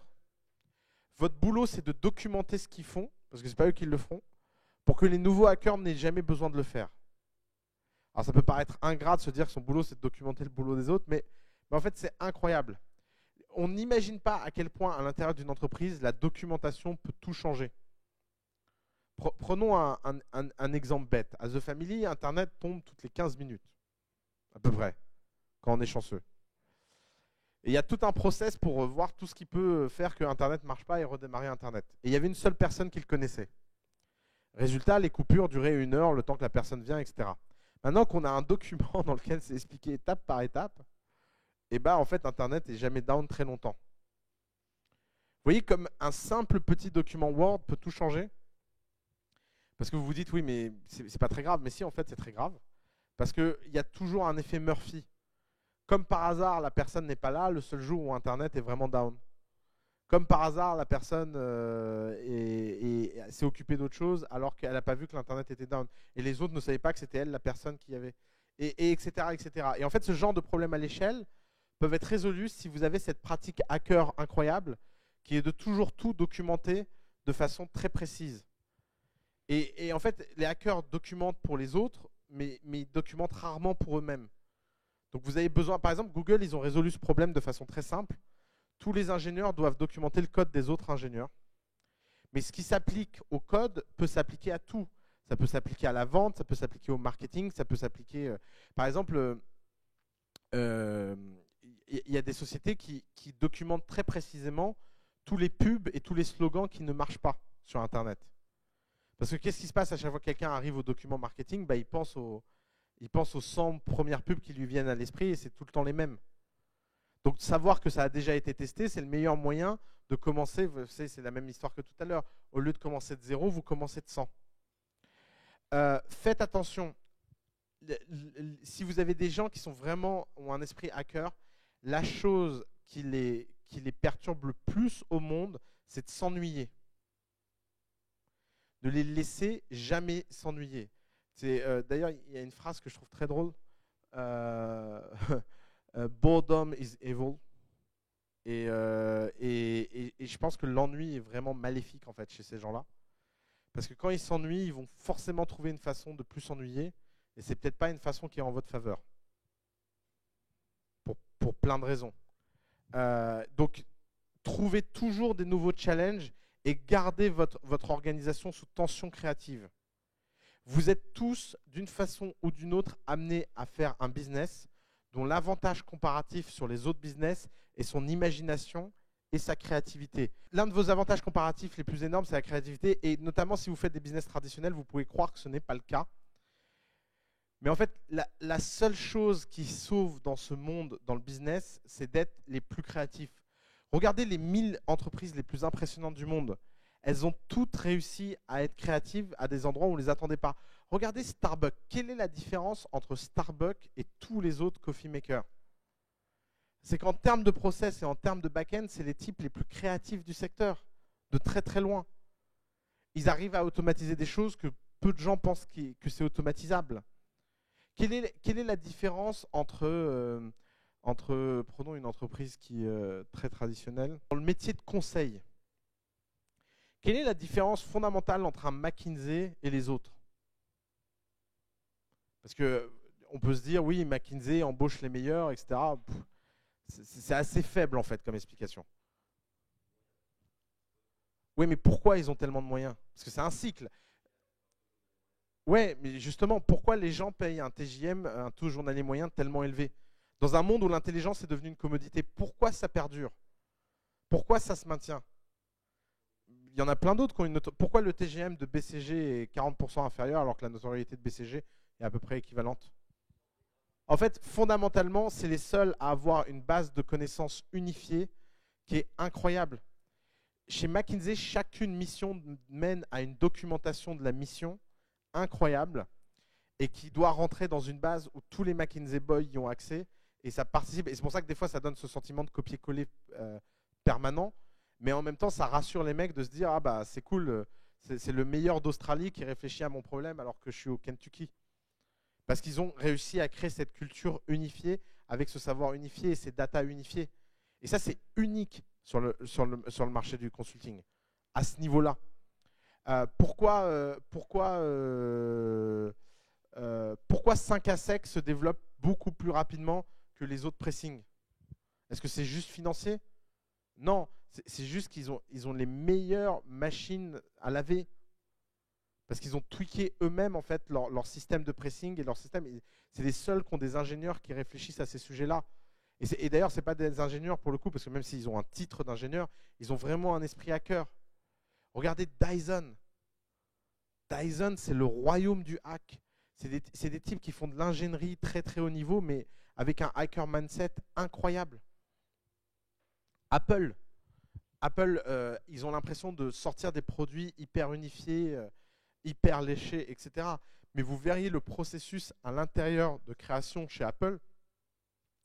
votre boulot, c'est de documenter ce qu'ils font, parce que ce n'est pas eux qui le feront, pour que les nouveaux hackers n'aient jamais besoin de le faire. Alors ça peut paraître ingrat de se dire que son boulot, c'est de documenter le boulot des autres, mais en fait, c'est incroyable. On n'imagine pas à quel point, à l'intérieur d'une entreprise, la documentation peut tout changer. Prenons un exemple bête. À The Family, Internet tombe toutes les 15 minutes, à peu près, quand on est chanceux. Et il y a tout un process pour voir tout ce qui peut faire que Internet ne marche pas et redémarrer Internet. Et il y avait une seule personne qui le connaissait. Résultat, les coupures duraient 1 heure, le temps que la personne vient, etc. Maintenant qu'on a un document dans lequel c'est expliqué étape par étape, et bah en fait Internet n'est jamais down très longtemps. Vous voyez comme un simple petit document Word peut tout changer? Parce que vous vous dites oui mais c'est pas très grave, mais si en fait c'est très grave. Parce qu'il y a toujours un effet Murphy. Comme par hasard, la personne n'est pas là le seul jour où Internet est vraiment down. Comme par hasard, la personne s'est occupée d'autre chose alors qu'elle n'a pas vu que l'Internet était down. Et les autres ne savaient pas que c'était elle la personne qui avait. Et etc., etc. Et en fait, ce genre de problème à l'échelle peuvent être résolus si vous avez cette pratique hacker incroyable qui est de toujours tout documenter de façon très précise. Et en fait, les hackers documentent pour les autres, mais ils documentent rarement pour eux-mêmes. Donc vous avez besoin, par exemple, Google, ils ont résolu ce problème de façon très simple. Tous les ingénieurs doivent documenter le code des autres ingénieurs. Mais ce qui s'applique au code peut s'appliquer à tout. Ça peut s'appliquer à la vente, ça peut s'appliquer au marketing, ça peut s'appliquer... par exemple, y a des sociétés qui documentent très précisément tous les pubs et tous les slogans qui ne marchent pas sur Internet. Parce que qu'est-ce qui se passe à chaque fois que quelqu'un arrive au document marketing? Bah, il pense aux 100 premières pubs qui lui viennent à l'esprit et c'est tout le temps les mêmes. Donc savoir que ça a déjà été testé, c'est le meilleur moyen de commencer. C'est la même histoire que tout à l'heure. Au lieu de commencer de 0, vous commencez de 100. Faites attention. Si vous avez des gens qui sont ont un esprit hacker, la chose qui les perturbe le plus au monde, c'est de s'ennuyer. Ne les laisser jamais s'ennuyer. D'ailleurs, il y a une phrase que je trouve très drôle. Boredom is evil. Et je pense que l'ennui est vraiment maléfique en fait chez ces gens-là. Parce que quand ils s'ennuient, ils vont forcément trouver une façon de plus s'ennuyer. Et c'est peut-être pas une façon qui est en votre faveur. Pour plein de raisons. Donc, trouvez toujours des nouveaux challenges et gardez votre organisation sous tension créative. Vous êtes tous, d'une façon ou d'une autre, amenés à faire un business dont l'avantage comparatif sur les autres business est son imagination et sa créativité. L'un de vos avantages comparatifs les plus énormes, c'est la créativité. Et notamment, si vous faites des business traditionnels, vous pouvez croire que ce n'est pas le cas. Mais en fait, la seule chose qui sauve dans ce monde, dans le business, c'est d'être les plus créatifs. Regardez les 1000 entreprises les plus impressionnantes du monde. Elles ont toutes réussi à être créatives à des endroits où on ne les attendait pas. Regardez Starbucks. Quelle est la différence entre Starbucks et tous les autres coffee makers? C'est qu'en termes de process et en termes de back-end, c'est les types les plus créatifs du secteur, de très très loin. Ils arrivent à automatiser des choses que peu de gens pensent que c'est automatisable. Quelle est la différence entre, prenons une entreprise qui est très traditionnelle, dans le métier de conseil? Quelle est la différence fondamentale entre un McKinsey et les autres? Parce qu'on peut se dire, oui, McKinsey embauche les meilleurs, etc. C'est assez faible en fait comme explication. Oui, mais pourquoi ils ont tellement de moyens? Parce que c'est un cycle. Ouais, mais justement, pourquoi les gens payent un TJM, un taux journalier moyen tellement élevé? Dans un monde où l'intelligence est devenue une commodité, pourquoi ça perdure? Pourquoi ça se maintient? Il y en a plein d'autres qui ont une pourquoi le TGM de BCG est 40% inférieur alors que la notoriété de BCG est à peu près équivalente? En fait, fondamentalement, c'est les seuls à avoir une base de connaissances unifiée qui est incroyable. Chez McKinsey, chacune mission mène à une documentation de la mission incroyable et qui doit rentrer dans une base où tous les McKinsey boys y ont accès et ça participe. Et c'est pour ça que des fois, ça donne ce sentiment de copier-coller permanent. Mais en même temps, ça rassure les mecs de se dire « Ah bah c'est cool, c'est le meilleur d'Australie qui réfléchit à mon problème alors que je suis au Kentucky. » Parce qu'ils ont réussi à créer cette culture unifiée avec ce savoir unifié et ces data unifiées. Et ça, c'est unique sur le marché du consulting, à ce niveau-là. Pourquoi 5 à sec se développe beaucoup plus rapidement que les autres pressings? Est-ce que c'est juste financier? Non, c'est juste qu'ils ont les meilleures machines à laver. Parce qu'ils ont tweaké eux-mêmes en fait leur système de pressing et leur système. C'est les seuls qui ont des ingénieurs qui réfléchissent à ces sujets-là. Et d'ailleurs, ce n'est pas des ingénieurs pour le coup, parce que même s'ils ont un titre d'ingénieur, ils ont vraiment un esprit hacker. Regardez Dyson. Dyson, c'est le royaume du hack. C'est des types qui font de l'ingénierie très très haut niveau, mais avec un hacker mindset incroyable. Apple, ils ont l'impression de sortir des produits hyper unifiés, hyper léchés, etc. Mais vous verriez le processus à l'intérieur de création chez Apple,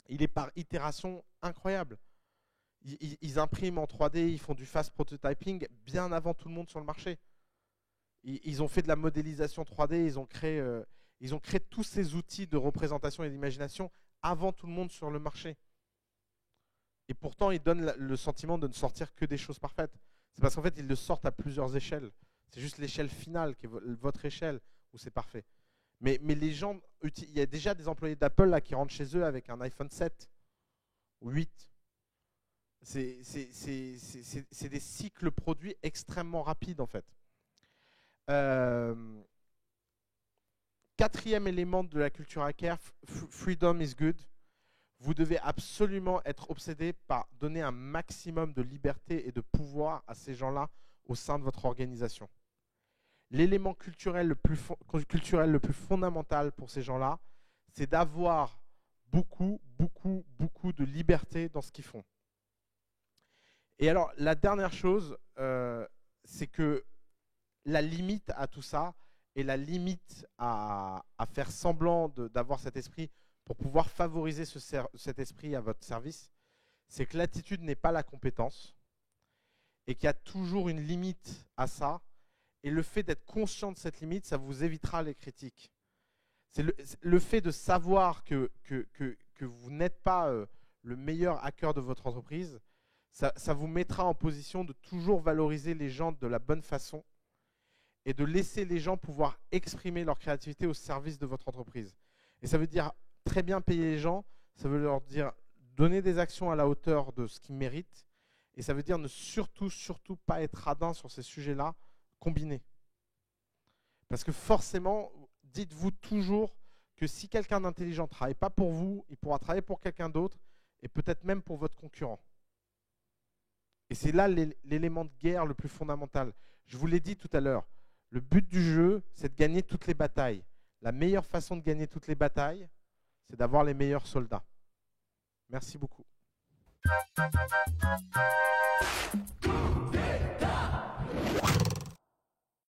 il est par itération incroyable. Ils impriment en 3D, ils font du fast prototyping bien avant tout le monde sur le marché. Ils ont fait de la modélisation 3D, ils ont créé tous ces outils de représentation et d'imagination avant tout le monde sur le marché. Et pourtant, ils donnent le sentiment de ne sortir que des choses parfaites. C'est parce qu'en fait, ils le sortent à plusieurs échelles. C'est juste l'échelle finale qui est votre échelle où c'est parfait. Mais les gens, il y a déjà des employés d'Apple là qui rentrent chez eux avec un iPhone 7 ou 8. C'est des cycles produits extrêmement rapides en fait. Quatrième élément de la culture hacker, freedom is good. Vous devez absolument être obsédé par donner un maximum de liberté et de pouvoir à ces gens-là au sein de votre organisation. L'élément culturel le plus fondamental pour ces gens-là, c'est d'avoir beaucoup de liberté dans ce qu'ils font. Et alors, la dernière chose, c'est que la limite à tout ça et la limite à faire semblant d'avoir cet esprit pour pouvoir favoriser cet esprit à votre service, c'est que l'attitude n'est pas la compétence et qu'il y a toujours une limite à ça. Et le fait d'être conscient de cette limite, ça vous évitera les critiques. C'est le fait de savoir que vous n'êtes pas le meilleur hacker de votre entreprise, ça vous mettra en position de toujours valoriser les gens de la bonne façon et de laisser les gens pouvoir exprimer leur créativité au service de votre entreprise. Et ça veut dire très bien payer les gens, ça veut leur dire donner des actions à la hauteur de ce qu'ils méritent, et ça veut dire ne surtout pas être radin sur ces sujets-là, combinés. Parce que forcément, dites-vous toujours que si quelqu'un d'intelligent ne travaille pas pour vous, il pourra travailler pour quelqu'un d'autre et peut-être même pour votre concurrent. Et c'est là l'élément de guerre le plus fondamental. Je vous l'ai dit tout à l'heure, le but du jeu, c'est de gagner toutes les batailles. la meilleure façon de gagner toutes les batailles, c'est d'avoir les meilleurs soldats. Merci beaucoup.